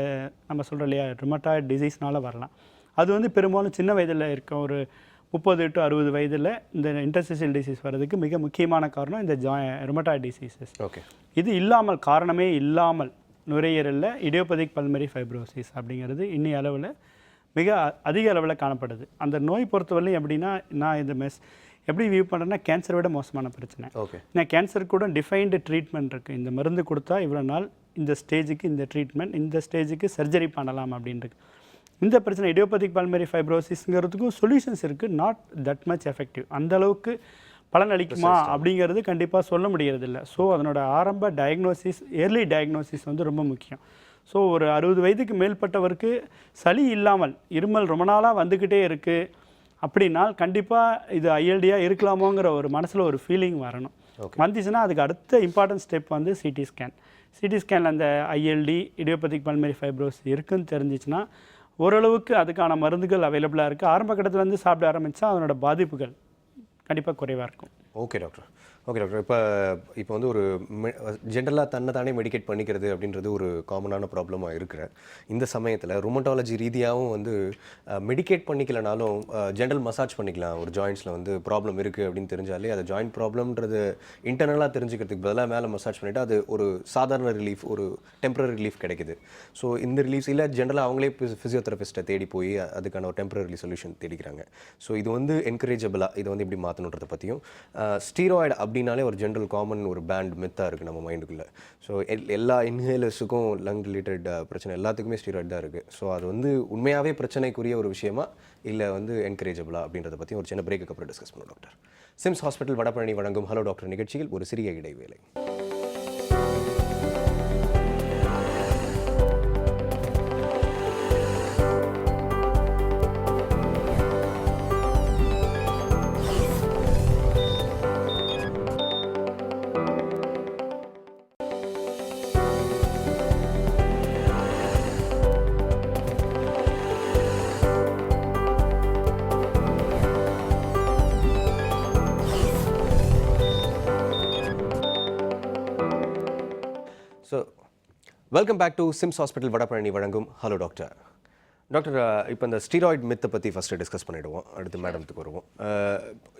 நம்ம சொல்கிறோம் இல்லையா ருமட்டாய்டு டிசீஸ்னால் வரலாம். அது வந்து பெரும்பாலும் சின்ன வயதில் இருக்க ஒரு 30 to 60 வயதில் இந்த இன்டர்ஸ்டிஷியல் டிசீஸ் வர்றதுக்கு மிக முக்கியமான காரணம் இந்த ருமட்டாய்டு டிசீசஸ். ஓகே. இது இல்லாமல் காரணமே இல்லாமல் நுரையீரலில் இடியோபதிக் பல்மரி ஃபைப்ரோசிஸ் அப்படிங்கிறது இன்னி அளவில் மிக அதிக அளவில் காணப்படுது. அந்த நோய் பொறுத்தவரையும் எப்படின்னா நான் இந்த எப்படி வியூ பண்ணுறேன்னா கேன்சரை விட மோசமான பிரச்சனை. ஓகே. நான் கேன்சர் கூட டிஃபைன்டு ட்ரீட்மெண்ட் இருக்குது. இந்த மருந்து கொடுத்தா இவ்வளோ நாள் இந்த ஸ்டேஜுக்கு இந்த ட்ரீட்மெண்ட், இந்த ஸ்டேஜுக்கு சர்ஜரி பண்ணலாம் அப்படின்றது. இந்த பிரச்சனை இடியோபதிக் பல்மரி ஃபைப்ரோசிஸ்ங்கிறதுக்கும் சொல்யூஷன்ஸ் இருக்குது, நாட் தட் மச் எஃபெக்டிவ். அந்த அளவுக்கு பலன் அளிக்குமா அப்படிங்கிறது கண்டிப்பாக சொல்ல முடியறதில்ல. ஸோ அதனோட ஆரம்ப டயக்னோசிஸ், ஏர்லி டயக்னோசிஸ் வந்து ரொம்ப முக்கியம். ஸோ ஒரு 60 வயதுக்கு மேற்பட்டவருக்கு சளி இல்லாமல் இருமல் ரொம்ப நாளாக வந்துக்கிட்டே இருக்குது அப்படின்னா கண்டிப்பாக இது ஐஎல்டியாக இருக்கலாமோங்கிற ஒரு மனசில் ஒரு ஃபீலிங் வரணும். வந்துச்சுன்னா அதுக்கு அடுத்த இம்பார்ட்டன்ட் ஸ்டெப் வந்து சிடி ஸ்கேன். சிடி ஸ்கேனில் அந்த ஐஎல்டி இடியோபதிக் பல்மரி ஃபைப்ரோசிஸ் இருக்குன்னு தெரிஞ்சிச்சுன்னா ஓரளவுக்கு அதுக்கான மருந்துகள் அவைலபிளாக இருக்குது. ஆரம்ப கட்டத்துலேருந்து சாப்பிட ஆரம்பித்தா அதனோட பாதிப்புகள் கண்டிப்பாக குறைவாக இருக்கும். Okay doctor. Okay doctor. இப்போ வந்து ஒரு ஜென்ரலாக தானே மெடிக்கேட் பண்ணிக்கிறது அப்படின்றது ஒரு காமனான ப்ராப்ளமாக இருக்கிற இந்த சமயத்தில் ருமட்டாலஜி ரீதியாகவும் வந்து மெடிக்கேட் பண்ணிக்கலனாலும் ஜென்ரல் மசாஜ் பண்ணிக்கலாம். ஒரு ஜாயின்ஸில் வந்து ப்ராப்ளம் இருக்குது அப்படின்னு தெரிஞ்சாலே அது ஜாயின்ட் ப்ராப்ளம்ன்றது இன்டர்னலாக தெரிஞ்சுக்கிறதுக்கு பதிலாக மேலே மசாஜ் பண்ணிவிட்டு அது ஒரு சாதாரண ரிலீஃப், ஒரு டெம்பரரி ரிலீஃப் கிடைக்குது. ஸோ இந்த ரிலீஃப் இல்லை ஜென்ரலாக அவங்களே ஃபிசியோதெரபிஸ்ட்டை தேடி போய் அதுக்கான ஒரு டெம்பரரி சொல்யூஷன் தேடிக்கிறாங்க. ஸோ இது வந்து என்கரேஜபிளாக இதை வந்து எப்படி மாற்றணுன்றதை பற்றியும் ஸ்டீராய்டு அப்படின்னாலே ஒரு ஜென்ரல் காமன் ஒரு பேண்ட் மித்தாக இருக்குது நம்ம மைண்டுக்குள்ளே. ஸோ எல்லா இன்ஹேலர்ஸுக்கும் லங் ரிலேட்டட் பிரச்சனை எல்லாத்துக்குமே ஸ்டீராய்டு தான் இருக்குது. ஸோ அது வந்து உண்மையாகவே பிரச்சனைக்குரிய ஒரு விஷயமா இல்லை வந்து என்கரேஜபிளா அப்படின்றத பற்றி ஒரு சின்ன பிரேக்கு அப்புறம் டிஸ்கஸ் பண்ணுவோம் டாக்டர். சிம்ஸ் ஹாஸ்பிட்டல் வடபழனி வழங்கும் ஹலோ டாக்டர் நிகழ்ச்சியில் ஒரு சிறிய இடைவேளை. So welcome back to SIMS hospital Vadapalani வழங்கும் ஹலோ டாக்டர். டாக்டர், இப்போ இந்த ஸ்டீராய்டு மித்தை பற்றி ஃபஸ்ட்டு டிஸ்கஸ் பண்ணிவிடுவோம், அடுத்து மேடத்துக்கு வருவோம்.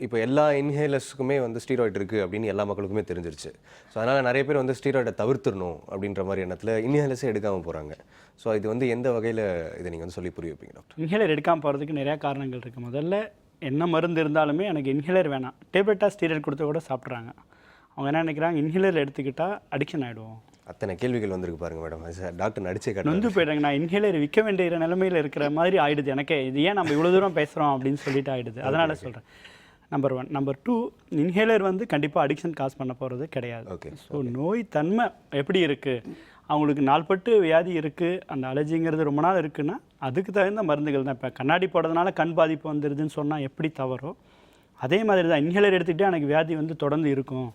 இப்போ எல்லா இன்ஹேலர்ஸுக்குமே வந்து ஸ்டீராய்டு இருக்குது அப்படின்னு எல்லா மக்களுக்குமே தெரிஞ்சிருச்சு. ஸோ அதனால் நிறைய பேர் வந்து ஸ்டீராய்டை தவிர்த்துடணும் அப்படின்ற மாதிரி எண்ணத்தில் இன்ஹேலர்ஸே எடுக்காமல் போகிறாங்க. ஸோ இது வந்து எந்த வகையில் இதை நீங்கள் வந்து சொல்லி புரிய வைப்பீங்க டாக்டர்? இன்ஹேலர் எடுக்காமல் போகிறதுக்கு நிறையா காரணங்கள் இருக்குது. முதல்ல என்ன மருந்து இருந்தாலுமே எனக்கு இன்ஹேலர் வேணாம், டேப்லெட்டாக ஸ்டீராய்டு கொடுத்த கூட சாப்பிட்றாங்க. அவங்க என்ன நினைக்கிறாங்க, இன்ஹேலர் எடுத்துக்கிட்டால் அடிக்ஷன் ஆகிடுவோம். அத்தனை கேள்விகள் வந்திருக்கு பாருங்க மேடம். டாக்டர் நடிச்சே நொந்து போயிட்டாங்க. நான் இன்ஹேலர் விற்க வேண்டிய நிலைமையில் இருக்கிற மாதிரி ஆயிடுது எனக்கே. இது ஏன் நம்ம இவ்வளோ தூரம் பேசுகிறோம் அப்படின்னு சொல்லிட்டு ஆகிடுது. அதனால் சொல்கிறேன். நம்பர் 1. நம்பர் 2, இன்ஹேலர் வந்து கண்டிப்பாக அடிக்ஷன் காஸ் பண்ண போகிறது கிடையாது. ஓகே. ஸோ நோய் தன்மை எப்படி இருக்குது, அவங்களுக்கு நாள்பட்டு வியாதி இருக்குது, அந்த அலர்ஜிங்கிறது ரொம்ப நாள் இருக்குன்னா அதுக்கு தகுந்த மருந்துகள் தான். இப்போ கண்ணாடி போடுறதுனால கண் பாதிப்பு வந்துடுதுன்னு சொன்னால் எப்படி தவறோ அதே மாதிரி தான் இன்ஹேலர் எடுத்துக்கிட்டே எனக்கு வியாதி வந்து தொடர்ந்து இருக்கும்,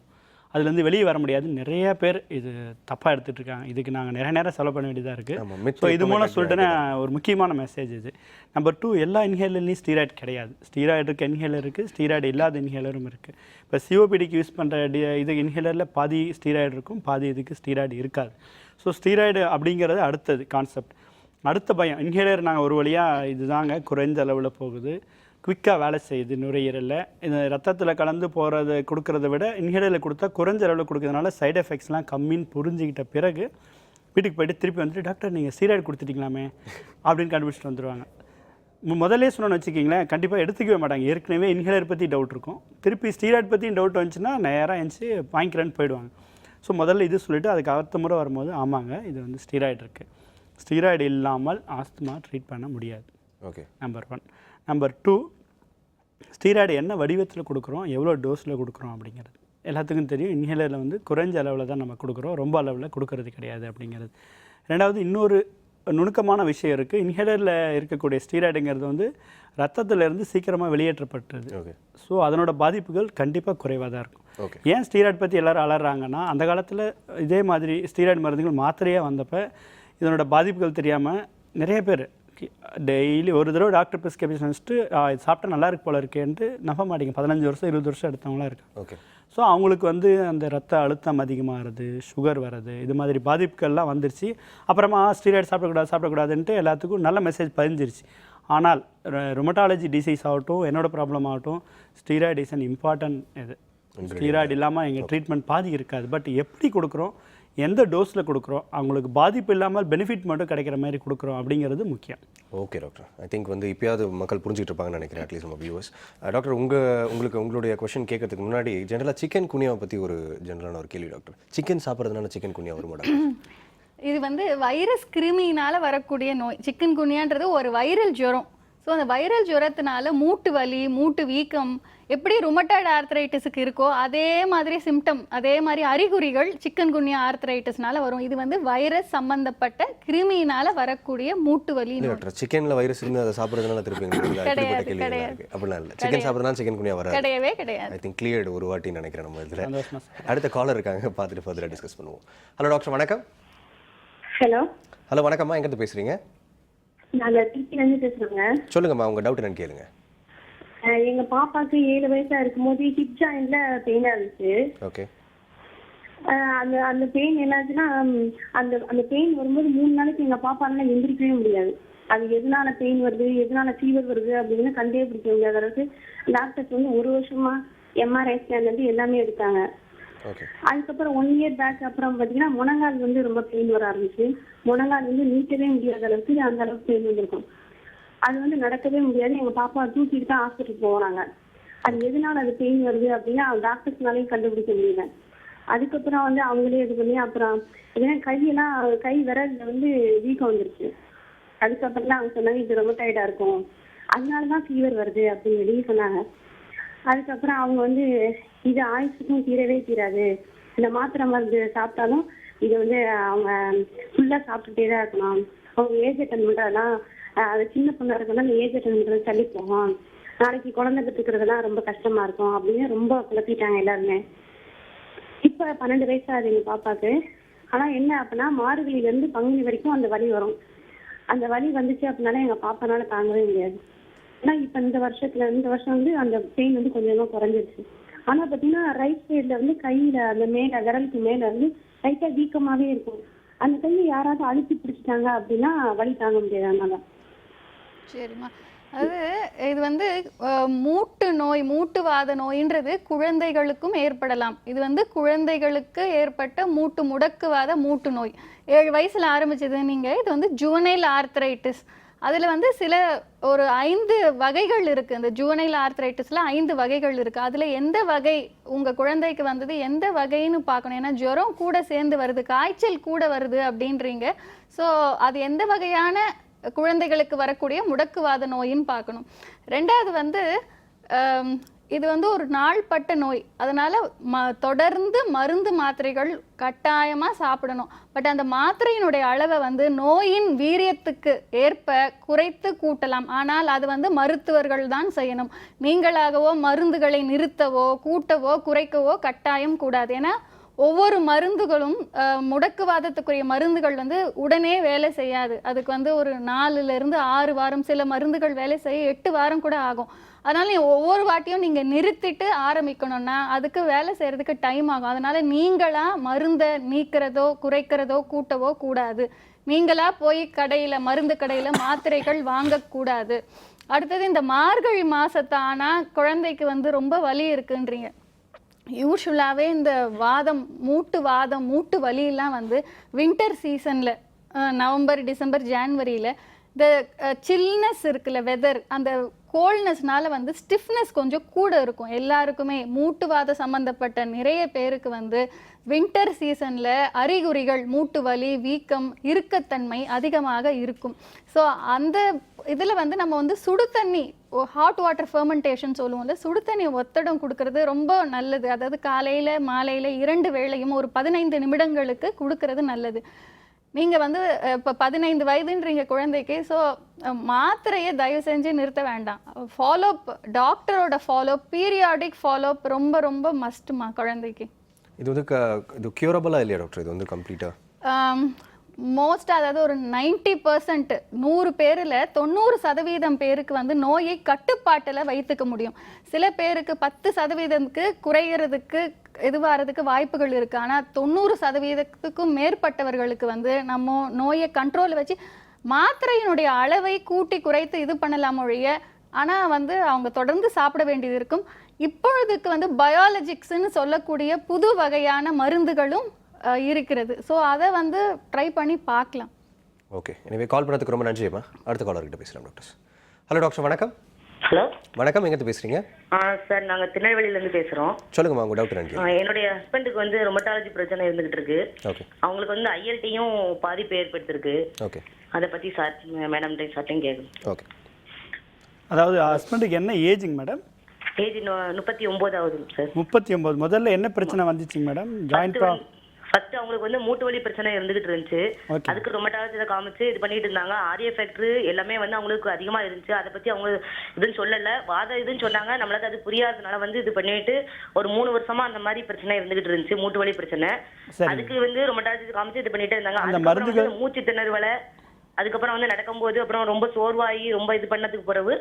அதுலேருந்து வெளியே வர முடியாது. நிறைய பேர் இது தப்பாக எடுத்துகிட்டு இருக்காங்க. இதுக்கு நாங்கள் நிறைய நேரம் செலவு பண்ண வேண்டியதாக இருக்குது. ஸோ இது மூலம் சொல்லிட்டேன்னா ஒரு முக்கியமான மெசேஜ் இது. நம்பர் 2, எல்லா இன்ஹேலர்லையும் ஸ்டீராய்டு கிடையாது. ஸ்டீராய்டு இருக்க இன்ஹேலர் இருக்குது, ஸ்டீராய்டு இல்லாத இன்ஹேலரும் இருக்குது. இப்போ சிஓபிடிக்கு யூஸ் பண்ணுற இது இன்ஹேலரில் பாதி ஸ்டீராய்டு இருக்கும், பாதி இதுக்கு ஸ்டீராய்டு இருக்காது. ஸோ ஸ்டீராய்டு அப்படிங்கிறது அடுத்தது கான்செப்ட். அடுத்த பயம், இன்ஹேலர் நாங்கள் ஒரு வழியாக இதுதாங்க குறைந்த அளவில் போகுது, குவிக்காக வேலை செய்யுது நுரையீரலில், இந்த ரத்தத்தில் கலந்து போகிறத கொடுக்கறத விட இன்ஹேலரில் கொடுத்தா குறைஞ்ச அளவில் கொடுக்கறதுனால சைடு எஃபெக்ட்ஸ்லாம் கம்மின்னு புரிஞ்சுக்கிட்ட பிறகு வீட்டுக்கு போய்ட்டு திருப்பி வந்துட்டு டாக்டர் நீங்கள் ஸ்டீராய்டு கொடுத்துட்டீங்களாமே அப்படின்னு கண்டுபிடிச்சிட்டு வந்துடுவாங்க. முதல்ல சொன்னோன்னு வச்சுக்கிங்களேன், கண்டிப்பாக எடுத்துக்கவே மாட்டாங்க. ஏற்கனவே இன்ஹேலர் பற்றி டவுட் இருக்கும், திருப்பி ஸ்டீராய்டு பற்றியும் டவுட் வந்துச்சுன்னா நேராக எழுந்துச்சு வாங்கிக்கிறேன்னு போயிடுவாங்க. ஸோ முதல்ல இது சொல்லிவிட்டு அதுக்கு அடுத்த முறை வரும்போது ஆமாங்க இது வந்து ஸ்டீராய்டு இருக்குது, ஸ்டீராய்டு இல்லாமல் ஆஸ்துமா ட்ரீட் பண்ண முடியாது. ஓகே. நம்பர் 1. நம்பர் 2, ஸ்டீராய்டு என்ன வடிவத்தில் கொடுக்குறோம், எவ்வளோ டோஸில் கொடுக்குறோம் அப்படிங்கிறது எல்லாத்துக்கும் தெரியும். இன்ஹேலரில் வந்து குறைஞ்ச அளவில் தான் நம்ம கொடுக்குறோம், ரொம்ப அளவில் கொடுக்கறது கிடையாது அப்படிங்கிறது. ரெண்டாவது, இன்னொரு நுணுக்கமான விஷயம் இருக்குது. இன்ஹேலரில் இருக்கக்கூடிய ஸ்டீராய்டுங்கிறது வந்து ரத்தத்திலேருந்து சீக்கிரமாக வெளியேற்றப்பட்டுருது. ஓகே. ஸோ அதனோட பாதிப்புகள் கண்டிப்பாக குறைவாக தான் இருக்கும். ஓகே. ஏன் ஸ்டீராய்டு பற்றி எல்லோரும் அலறாங்கன்னா, அந்த காலத்தில் இதே மாதிரி ஸ்டீராய்டு மருந்துகள் மாத்திரையாக வந்தப்போ இதனோட பாதிப்புகள் தெரியாமல் நிறைய பேர் டெய்லி ஒரு தடவை டாக்டர் ப்ரிஸ்கிரிப்ஷன் வச்சுட்டு இது சாப்பிட்டா நல்லா இருக்கு போல இருக்கேன்ட்டு நம்ப மாட்டேங்க. 15 வருஷம் 20 வருஷம் எடுத்தவங்களாம் இருக்கு. ஓகே. ஸோ அவங்களுக்கு வந்து அந்த ரத்த அழுத்தம் அதிகமாகிறது, சுகர் வர்றது, இது மாதிரி பாதிப்புகள்லாம் வந்துருச்சு. அப்புறமா ஸ்டீராய்டு சாப்பிடக்கூடாதுன்ட்டு எல்லாத்துக்கும் நல்ல மெசேஜ் பதிஞ்சிருச்சு. ஆனால் ருமட்டாலஜி டிசீஸ் ஆகட்டும், என்னோட ப்ராப்ளம் ஆகட்டும், ஸ்டீராய்டு இஸ் அன் இம்பார்ட்டன்ட் இது. ஸ்டீராய்டு இல்லாமல் எங்கள் ட்ரீட்மெண்ட் பாதி இருக்காது. பட் எப்படி கொடுக்குறோம், எந்த டோஸில் கொடுக்குறோம், அவங்களுக்கு பாதிப்பு இல்லாமல் பெனிஃபிட் மட்டும் கிடைக்கிற மாதிரி கொடுக்குறோம் அப்படிங்கிறது முக்கியம். Okay doctor. ஐ திங்க் வந்து இப்போயாவது மக்கள் புரிஞ்சுட்டு இருப்பாங்கன்னு நினைக்கிறேன், அட்லீஸ்ட் நம்ம வியூவர்ஸ். டாக்டர், உங்களுடைய கொஸ்டின் கேட்கறதுக்கு முன்னாடி ஜென்ரலாக சிக்கன் குனியாவை பற்றி ஒரு ஜென்ரலான ஒரு கேள்வி டாக்டர். சிக்கன் சாப்பிட்றதுனால சிக்கன் குனியா வருமா டாக்டர்? இது வந்து வைரஸ் கிருமியினால் வரக்கூடிய நோய். சிக்கன் குனியான்றது ஒரு வைரல் ஜுரம். ஸோ அந்த வைரல் ஜுரத்தினால மூட்டு வலி, மூட்டு வீக்கம், எப்படி ருமட்டாய்டு ஆர்த்ரைட்டிஸுக்கு இருக்கோ அதே மாதிரி சிம்டம், அதே மாதிரி அறிகுறிகள் சிக்கன் குனியா ஆர்த்ரைட்டிஸ்னால வரும். இது வந்து வைரஸ் சம்பந்தப்பட்ட கிருமியினால வரக்கூடிய மூட்டு வலி. டாக்டர், சிக்கன்ல வைரஸ் இருந்து அதை சாப்பிட்றதுனால திருப்பி அப்படிலாம் இல்லை. சிக்கன் சாப்பிட்றதுனால சிக்கன் குனியா வராது. கிடையவே கிடையாது. ஐ திங்க் கிளியர்டு ஒரு வாட்டி நினைக்கிறேன். நம்ம இதில் அடுத்த காலர் இருக்காங்க, பார்த்துட்டு ஃபர்தராக டிஸ்கஸ் பண்ணுவோம். ஹலோ டாக்டர், வணக்கம். ஹலோ. ஹலோ வணக்கம்மா, எங்கேருந்து பேசுறீங்க? நாங்க திருச்சியிலேருந்து பேசுறோங்க. சொல்லுங்கம்மா, உங்க டவுட் என்னன்னு கேளுங்க. எங்க பாப்பாக்கு 7 வயசா இருக்கும்போது ஹிப் ஜாயின்ட்ல பெயினா இருந்துச்சு. ஓகே. அந்த பெயின் என்னாச்சுன்னா, அந்த பெயின் வரும்போது 3 நாளைக்கு எங்க பாப்பானால எந்திரிக்கவே முடியாது. அது எதனால பெயின் வருது, எதனால ஃபீவர் வருது அப்படின்னு கண்டே பிடிக்க முடியாத அளவுக்கு டாக்டர்ஸ் வந்து 1 வருஷமா எம்ஆர்ஐ ஸ்கேன் வந்து எல்லாமே எடுத்தாங்க. அதுக்கப்புறம் 1 இயர் பேக் அப்புறம் பார்த்தீங்கன்னா முழங்கால் வந்து ரொம்ப பெயின் வர ஆரம்பிச்சு. முழங்கால் வந்து நீட்டவே முடியாத அளவுக்கு அந்த அளவுக்கு பெயின் வந்திருக்கும். அது வந்து நடக்கவே முடியாது. எங்க பாப்பா தூக்கிட்டு தான் ஹாஸ்பிட்டல் போனாங்க. அது எதனால அது பெயின் வருது அப்படின்னா டாக்டர்ஸ்னாலையும் கண்டுபிடிக்க முடியல. அதுக்கப்புறம் வந்து அவங்களே இது பண்ணி அப்புறம் ஏன்னா கை விரல்ல வந்து வீக்கம் வந்துருச்சு. அதுக்கப்புறம் தான் அவங்க சொன்னாங்க இது ரொம்ப டயர்டா இருக்கும், அதனாலதான் ஃபீவர் வருது அப்படின்னு சொல்லி சொன்னாங்க. அதுக்கப்புறம் அவங்க வந்து இது ஆயுசுக்கும் தீரவே தீராது, இந்த மாத்திரை மருந்து சாப்பிட்டாலும் இது வந்து அவங்க ஃபுல்லா சாப்பிட்டுட்டே தான் இருக்கணும், அவங்க ஏஜ் அட்டன் பண்றதெல்லாம் அது சின்ன பொண்ணா இருக்குன்னா அந்த ஏஜ் அட்டன் பண்றது தள்ளி போகும், நாளைக்கு குழந்தை பெற்றுக்கிறதுலாம் ரொம்ப கஷ்டமா இருக்கும் அப்படின்னு ரொம்ப குழப்பிட்டாங்க எல்லாருமே. இப்ப 12 வயசு ஆகுது எங்க பாப்பாக்கு. ஆனா என்ன அப்படின்னா மார்கழியில இருந்து பங்குனி வரைக்கும் அந்த வலி வரும். அந்த வலி வந்துச்சு அப்படின்னால எங்க பாப்பானால தாங்கவே முடியாது. ஆனா இப்ப இந்த வருஷம் வந்து அந்த பெயின் வந்து கொஞ்சமா குறைஞ்சிருச்சு. ஆனா பாத்தீங்கன்னா ரைட் சைட்ல வந்து கையில அந்த மேல விரலுக்கு மேல வந்து லைட்டா வீக்கமாவே இருக்கும். அந்த கையை யாராவது அழுத்தி பிடிச்சிட்டாங்க அப்படின்னா வலி தாங்க முடியாது. அதனால சரிம்மா, அது இது வந்து மூட்டு நோய், மூட்டுவாத நோயின்றது குழந்தைகளுக்கும் ஏற்படலாம். இது வந்து குழந்தைகளுக்கு ஏற்பட்ட மூட்டு முடக்குவாத மூட்டு நோய். 7 வயசுல ஆரம்பிச்சது நீங்க. இது வந்து ஜுவனைல் ஆர்த்ரைட்டிஸ். அதில் வந்து ஒரு 5 வகைகள் இருக்குது. இந்த ஜுவனைல் ஆர்த்ரைட்டிஸில் 5 வகைகள் இருக்குது. அதில் எந்த வகை உங்கள் குழந்தைக்கு வந்தது, எந்த வகைன்னு பார்க்கணும். ஏன்னா ஜுரம் கூட சேர்ந்து வருது, காய்ச்சல் கூட வருது அப்படின்றீங்க. ஸோ அது எந்த வகையான குழந்தைகளுக்கு வரக்கூடிய முடக்குவாத நோயின்னு பார்க்கணும். 2வது வந்து இது வந்து ஒரு நாள்பட்ட நோய். அதனால் தொடர்ந்து மருந்து மாத்திரைகள் கட்டாயமாக சாப்பிடணும். பட் அந்த மாத்திரையினுடைய அளவை வந்து நோயின் வீரியத்துக்கு ஏற்ப குறைத்து கூட்டலாம். ஆனால் அது வந்து மருத்துவர்கள் தான் செய்யணும். நீங்களாகவோ மருந்துகளை நிறுத்தவோ கூட்டவோ குறைக்கவோ கட்டாயம் கூடாது. ஏன்னா ஒவ்வொரு மருந்துகளும் முடக்குவாதத்துக்குரிய மருந்துகள் வந்து உடனே வேலை செய்யாது. அதுக்கு வந்து ஒரு 4லிருந்து 6 வாரம், சில மருந்துகள் வேலை செய்ய 8 வாரம் கூட ஆகும். அதனால ஒவ்வொரு வாட்டியும் நீங்க நிறுத்திட்டு ஆரம்பிக்கணும்னா அதுக்கு வேலை செய்யறதுக்கு டைம் ஆகும். அதனால நீங்களா மருந்தை நீக்கிறதோ குறைக்கிறதோ கூட்டவோ கூடாது. நீங்களா போய் மருந்து கடையில மாத்திரைகள் வாங்கக்கூடாது. அடுத்தது இந்த மார்கழி மாசத்தானா குழந்தைக்கு வந்து ரொம்ப வலி இருக்குன்றீங்க. யூஸ்வலாகவே இந்த மூட்டு வலியெல்லாம் வந்து வின்டர் சீசனில் நவம்பர், டிசம்பர், ஜான்வரியில் இந்த சில்னஸ் இருக்குல்ல, வெதர், அந்த கோல்ட்னஸ்னால வந்து ஸ்டிஃப்னஸ் கொஞ்சம் கூட இருக்கும் எல்லாருக்குமே. மூட்டுவாத சம்மந்தப்பட்ட நிறைய பேருக்கு வந்து வின்டர் சீசனில் அறிகுறிகள் மூட்டு வலி, வீக்கம், இறுக்கத்தன்மை அதிகமாக இருக்கும். ஸோ அந்த இதில் வந்து நம்ம வந்து சுடு தண்ணி, ஹாட் வாட்டர் ஃபெர்மெண்டேஷன் சொல்லுவோம்ல, சுடு தண்ணி ஒத்தடம் கொடுக்கறது ரொம்ப நல்லது. அதாவது காலையில் மாலையில் 2 வேளையும் ஒரு 15 நிமிடங்களுக்கு கொடுக்கறது நல்லது. நீங்கள் வந்து இப்போ 15 வயதுன்றீங்க குழந்தைக்கு. ஸோ மாத்திரையை தயவு செஞ்சு நிறுத்த வேண்டாம். ஃபாலோஅப், டாக்டரோட ஃபாலோஅப், பீரியாடிக் ஃபாலோஅப் ரொம்ப ரொம்ப மஸ்ட்டுமா குழந்தைக்கு. இது வந்து இது க்யூரபிளா இல்லையா டாக்டர்? இது வந்து கம்ப்ளீட்டாக மோஸ்ட், அதாவது ஒரு 90%, 100 பேரில் 90% பேருக்கு வந்து நோயை கட்டுப்பாட்டில் வைத்துக்க முடியும். சில பேருக்கு 10% குறைகிறதுக்கு இதுவாகிறதுக்கு வாய்ப்புகள் இருக்குது. ஆனால் 90%க்கும் மேற்பட்டவர்களுக்கு வந்து நம்ம நோயை கண்ட்ரோல் வச்சு மாத்திரையினுடைய அளவை கூட்டி குறைத்து இது பண்ணலாம் ஒழிய, ஆனால் வந்து அவங்க தொடர்ந்து சாப்பிட வேண்டியது இருக்கும். இப்பொழுதுக்கு வந்து பயாலஜிக்ஸ்ன்னு சொல்லக்கூடிய புது வகையான மருந்துகளும் இருக்கிறது. ஸோ அதை வந்து ட்ரை பண்ணி பார்க்கலாம். ஓகே, எனவே கால் பண்ணதுக்கு ரொம்ப நன்றிம்மா. அடுத்த காலர்கிட்ட பேசலாம் டாக்டர். ஹலோ டாக்டர், வணக்கம். ஹலோ வணக்கம், எங்கேருந்து பேசுறீங்க? சார், நாங்கள் திருநெல்வேலியிலேருந்து பேசுகிறோம். சொல்லுங்கம்மா, உங்கள் டவுட் என்ன? என்னுடைய ஹஸ்பண்டுக்கு வந்து ரொமட்டாலஜி பிரச்சனை இருந்துகிட்டு இருக்கு. ஓகே. அவங்களுக்கு வந்து ஐஎல்டியும் பாதிப்பு ஏற்படுத்திருக்கு. ஓகே. அதை பற்றி சார் மேடம் சார்ட்டையும் கேட்குறேன். ஓகே. அதாவது ஹஸ்பண்டுக்கு என்ன ஏஜிங் மேடம்? ஏஜ் 39 ஆகுது சார். 39. முதல்ல என்ன பிரச்சனை வந்துச்சுங்க மேடம்? ஜாயிண்ட் ஃபர்ஸ்ட் அவங்களுக்கு வந்து மூட்டு வலி பிரச்சனை இருந்துகிட்டு இருந்துச்சு. அதுக்கு ரொமட்டாலஜில காமிச்சு இது பண்ணிட்டு இருந்தாங்க. ஆர்ஏ ஃபேக்டர் எல்லாமே வந்து அவங்களுக்கு அதிகமா இருந்துச்சு. அதை பத்தி அவங்க இதுன்னு சொல்லல, வாதம் இதுன்னு சொன்னாங்க. நம்மளுக்கு அது புரியாததுனால வந்து இது பண்ணிட்டு ஒரு 3 வருஷமா அந்த மாதிரி பிரச்சனை இருந்துகிட்டு இருந்துச்சு, மூட்டு வலி பிரச்சனை. அதுக்கு வந்து ரொமட்டாலஜி காமிச்சு இது பண்ணிட்டே இருந்தாங்க. அதுக்கப்புறம் மூச்சு திணறுவலை, அதுக்கப்புறம் வந்து நடக்கும்போது அப்புறம் ரொம்ப சோர்வாகி ரொம்ப இது பண்ணதுக்கு பிறகு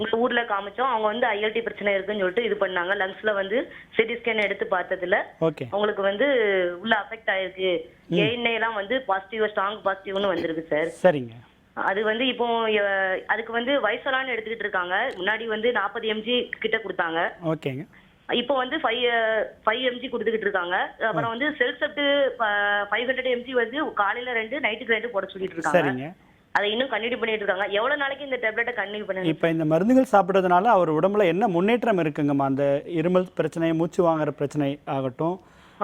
உங்க ஊர்ல காமிச்சோம். அவங்க வந்து ஐஎல்டி பிரச்சனை இருக்குன்னு சொல்லிட்டு இது பண்ணாங்க. லங்ஸ்ல வந்து சிடி ஸ்கேன் எடுத்து பார்த்ததுல அவங்களுக்கு வந்து உள்ள அஃபெக்ட் ஆயிருக்கு. ஏஎன்ஏ எல்லாம் வந்து பாசிட்டிவ், ஸ்ட்ராங் பாசிட்டிவ்னு வந்திருக்கு சார். சரிங்க. அது வந்து இப்போ அதுக்கு வந்து வயசலான்னு எடுத்துக்கிட்டு இருக்காங்க. முன்னாடி வந்து 40 mg கிட்ட கொடுத்தாங்க. ஓகேங்க. இப்போ வந்து 5 mg கொடுத்துக்கிட்டு இருக்காங்க. அப்புறம் வந்து செல்செப்ட் 500 mg வந்து காலையில 2, நைட்டுக்கு 2 போட சொல்லிட்டு இருக்காங்க. அதை இன்னும் கண்டினியூ பண்ணிட்டு இருக்காங்க. எவ்வளவு நாளைக்கு இந்த டேப்லெட்டை கண்டினியூ பண்ணுங்க? இப்போ இந்த மருந்துகள் சாப்பிட்றதுனால அவர் உடம்புல என்ன முன்னேற்றம் இருக்குங்கம்மா? அந்த இருமல் பிரச்சனை, மூச்சு வாங்குற பிரச்சனை ஆகட்டும்,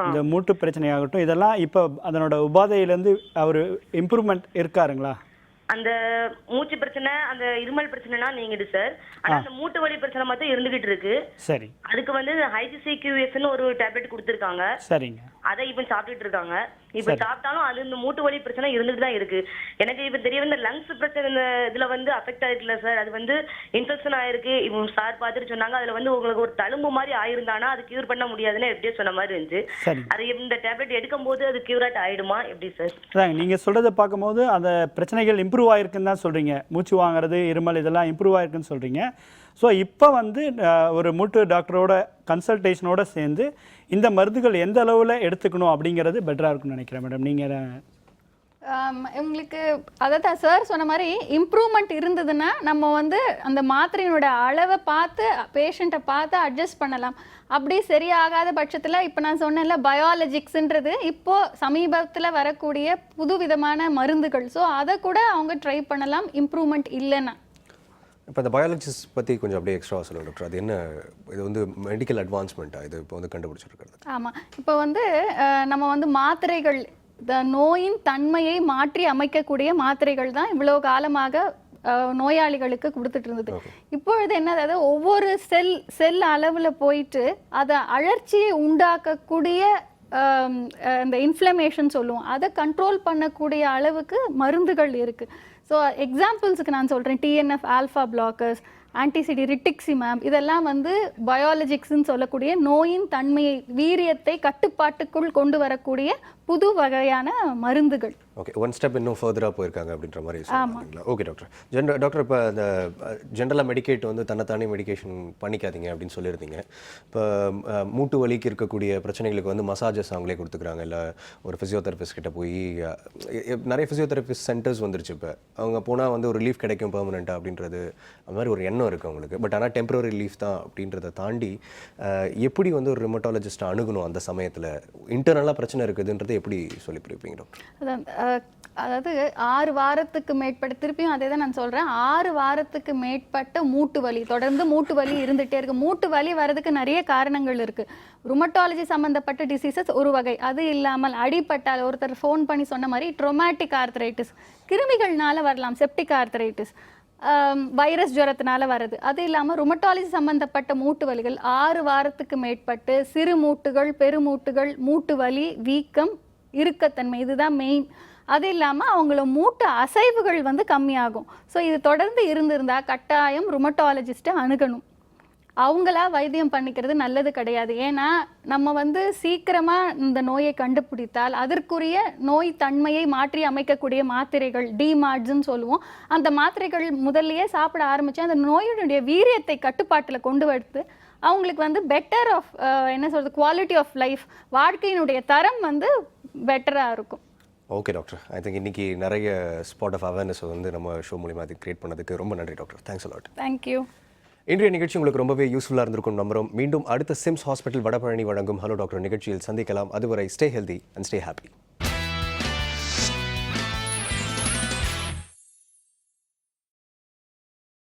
இந்த மூட்டு பிரச்சனை ஆகட்டும், இதெல்லாம் இப்போ அதனோட உபாதையிலேருந்து அவர் இம்ப்ரூவ்மெண்ட் இருக்காருங்களா? அந்த மூச்சு பிரச்சனை, அந்த இருமல் பிரச்சனைனா நீங்கிடு சார். ஆனா அந்த மூட்டு வலி பிரச்சனை மட்டும் இருந்துகிட்டு இருக்கு. சரி. அதுக்கு வந்து HCQS-னு ஒரு டேப்லெட் கொடுத்துருக்காங்க. சரிங்க. அதை இப்ப சாப்பிட்டுட்டு இருக்காங்க. இப்ப சாப்பிட்டாலும் அது இந்த மூட்டு வலி பிரச்சனை இருந்துட்டு தான் இருக்கு. எனக்கு இப்ப தெரிய இந்த லங்ஸ் பிரச்சனை இந்த இதுல வந்து அஃபெக்ட் ஆயிருக்குல்ல சார், அது வந்து இன்ஃபெக்ஷன் ஆயிருக்கு. இப்போ சார் பார்த்துட்டு சொன்னாங்க அதுல வந்து உங்களுக்கு ஒரு தழும்பு மாதிரி ஆயிருந்தானா அது கியூர் பண்ண முடியாதுன்னு எப்படியே சொன்ன மாதிரி இருந்துச்சு. அது இந்த டேப்லெட் எடுக்கும் போது அது கியூரேட் ஆயிடுமா எப்படி சார்? நீங்க சொல்றதை பார்க்கும்போது அந்த பிரச்சனைகள் இம்ப்ரூவ் ஆயிருக்குன்னு தான் சொல்றீங்க. மூச்சு வாங்குறது, இருமல் இதெல்லாம் இம்ப்ரூவ் ஆயிருக்குன்னு சொல்றீங்க. ஸோ இப்போ வந்து ஒரு மூட்டு டாக்டரோட கன்சல்டேஷனோட சேர்ந்து இந்த மருந்துகள் எந்த அளவில் எடுத்துக்கணும் அப்படிங்கிறது பெட்டராக இருக்குன்னு நினைக்கிறேன் மேடம். நீங்கள் உங்களுக்கு அதான் சார் சொன்ன மாதிரி இம்ப்ரூவ்மெண்ட் இருந்ததுன்னா நம்ம வந்து அந்த மாத்திரையினோட அளவை பார்த்து பேஷண்ட்டை பார்த்து அட்ஜஸ்ட் பண்ணலாம். அப்படி சரியாகாத பட்சத்தில் இப்போ நான் சொன்னேன்ல பயாலஜிக்ஸ்ன்றது இப்போது சமீபத்தில் வரக்கூடிய புதுவிதமான மருந்துகள். ஸோ அதை கூட அவங்க ட்ரை பண்ணலாம் இம்ப்ரூவ்மெண்ட் இல்லைன்னா. இப்போ இந்த பயாலஜிஸ் பற்றி கொஞ்சம் அப்படியே எக்ஸ்ட்ரா சொல்லுங்கள் டாக்டர். அது என்ன, இது வந்து மெடிக்கல் அட்வான்ஸ்மெண்ட்டாக இது இப்போ வந்து கண்டுபிடிச்சிருக்கிறது? ஆமாம், இப்போ வந்து நம்ம வந்து மாத்திரைகள், இந்த நோயின் தன்மையை மாற்றி அமைக்கக்கூடிய மாத்திரைகள் தான் இவ்வளோ காலமாக நோயாளிகளுக்கு கொடுத்துட்டு இருந்தது. இப்பொழுது என்ன, அதாவது ஒவ்வொரு செல் அளவில் போயிட்டு அதை அழற்சியை உண்டாக்கக்கூடிய இந்த இன்ஃப்ளமேஷன் சொல்லுவோம், அதை கண்ட்ரோல் பண்ணக்கூடிய அளவுக்கு மருந்துகள் இருக்குது. ஸோ எக்ஸாம்பிள்ஸுக்கு நான் சொல்கிறேன், TNF ஆல்ஃபா பிளாக்கர்ஸ், ஆன்டிசிடி, ரிட்டிக்ஸிமேப், இதெல்லாம் வந்து பயாலஜிக்ஸ்ன்னு சொல்லக்கூடிய நோயின் தன்மையை, வீரியத்தை கட்டுப்பாட்டுக்குள் கொண்டு வரக்கூடிய புது வகையான மருந்துகள். ஓகே, ஒன் ஸ்டெப் இன்னும் ஃபர்தராக போயிருக்காங்க அப்படின்ற மாதிரி சொல்லுங்களா? Okay doctor. டாக்டர், இப்போ இந்த ஜென்ரலாக மெடிக்கேட் வந்து தன்னைத்தானே மெடிக்கேஷன் பண்ணிக்காதீங்க அப்படின்னு சொல்லியிருந்தீங்க. இப்போ மூட்டு வலிக்கு இருக்கக்கூடிய பிரச்சனைகளுக்கு வந்து மசாஜஸ் அவங்களே கொடுத்துக்கிறாங்க, இல்லை ஒரு ஃபிசியோதெரபிஸ்ட் கிட்ட போய் நிறைய ஃபிசியோதெரபிஸ்ட் சென்டர்ஸ் வந்துருச்சு. இப்போ அவங்க போனால் வந்து ஒரு ரிலீஃப் கிடைக்கும் பெர்மனெண்ட்டாக அப்படின்றது அந்த மாதிரி ஒரு எண்ணம் இருக்குது அவங்களுக்கு. பட் ஆனால் டெம்பரரி ரிலீஃப் தான் அப்படின்றத தாண்டி எப்படி வந்து ஒரு ரிமட்டாலஜிஸ்ட்டை அணுகணும் அந்த சமயத்தில்? இன்டர்னலாக பிரச்சனை இருக்குதுன்றது எப்படி சொல்லி புரிப்பீங்க டாக்டர்? அதாவது 6 வாரத்துக்கு மேற்பட்ட, திருப்பியும் அதே தான் நான் சொல்கிறேன், 6 வாரத்துக்கு மேற்பட்ட மூட்டு வலி, தொடர்ந்து மூட்டு வலி இருந்துகிட்டே இருக்குது. மூட்டு வலி வர்றதுக்கு நிறைய காரணங்கள் இருக்குது. ருமட்டாலஜி சம்மந்தப்பட்ட டிசீசஸ் ஒரு வகை. அது இல்லாமல் அடிப்பட்டால், ஒருத்தர் ஃபோன் பண்ணி சொன்ன மாதிரி ட்ரோமேட்டிக் ஆர்த்ரைட்டிஸ், கிருமிகள்னால வரலாம், செப்டிக் ஆர்த்ரைட்டிஸ், வைரஸ் ஜுரத்தினால வருது. அது இல்லாமல் ருமட்டாலஜி சம்மந்தப்பட்ட மூட்டு வலிகள் 6 வாரத்துக்கு மேற்பட்டு சிறு மூட்டுகள், பெருமூட்டுகள், மூட்டு வலி, வீக்கம், இறுக்கத்தன்மை, இதுதான் மெயின். அது இல்லாமல் அவங்கள மூட்டு அசைவுகள் வந்து கம்மியாகும். ஸோ இது தொடர்ந்து இருந்திருந்தால் கட்டாயம் ருமட்டாலஜிஸ்ட்டை அணுகணும். அவங்களா வைத்தியம் பண்ணிக்கிறது நல்லது கிடையாது. ஏன்னா நம்ம வந்து சீக்கிரமாக இந்த நோயை கண்டுபிடித்தால் அதற்குரிய நோய் தன்மையை மாற்றி அமைக்கக்கூடிய மாத்திரைகள் டிமார்ட்ஸ்ன்னு சொல்லுவோம், அந்த மாத்திரைகள் முதல்லையே சாப்பிட ஆரம்பித்து அந்த நோயினுடைய வீரியத்தை கட்டுப்பாட்டில் கொண்டு வந்து அவங்களுக்கு வந்து பெட்டர் ஆஃப் என்ன சொல்கிறது குவாலிட்டி ஆஃப் லைஃப், வாழ்க்கையினுடைய தரம் வந்து பெட்டராக இருக்கும். ஓகே டாக்டர், ஐ திங்க் இன்னைக்கு நிறைய ஸ்பாட் ஆஃப் அவேர்னஸ் வந்து நம்ம ஷோ மூலிமா அது கிரியேட் பண்ணதுக்கு ரொம்ப நன்றி டாக்டர். Thanks a lot. தேங்க்யூ. இன்றைய நிகழ்ச்சி உங்களுக்கு ரொம்பவே யூஸ்ஃபுல்லாக இருந்திருக்கும் நம்புறோம். மீண்டும் அடுத்த சிம்ஸ் ஹாஸ்பிட்டல் வடபழனி வழங்கும் ஹலோ டாக்டர் நிகழ்ச்சியில் சந்திக்கலாம். அதுவரை stay healthy and stay happy.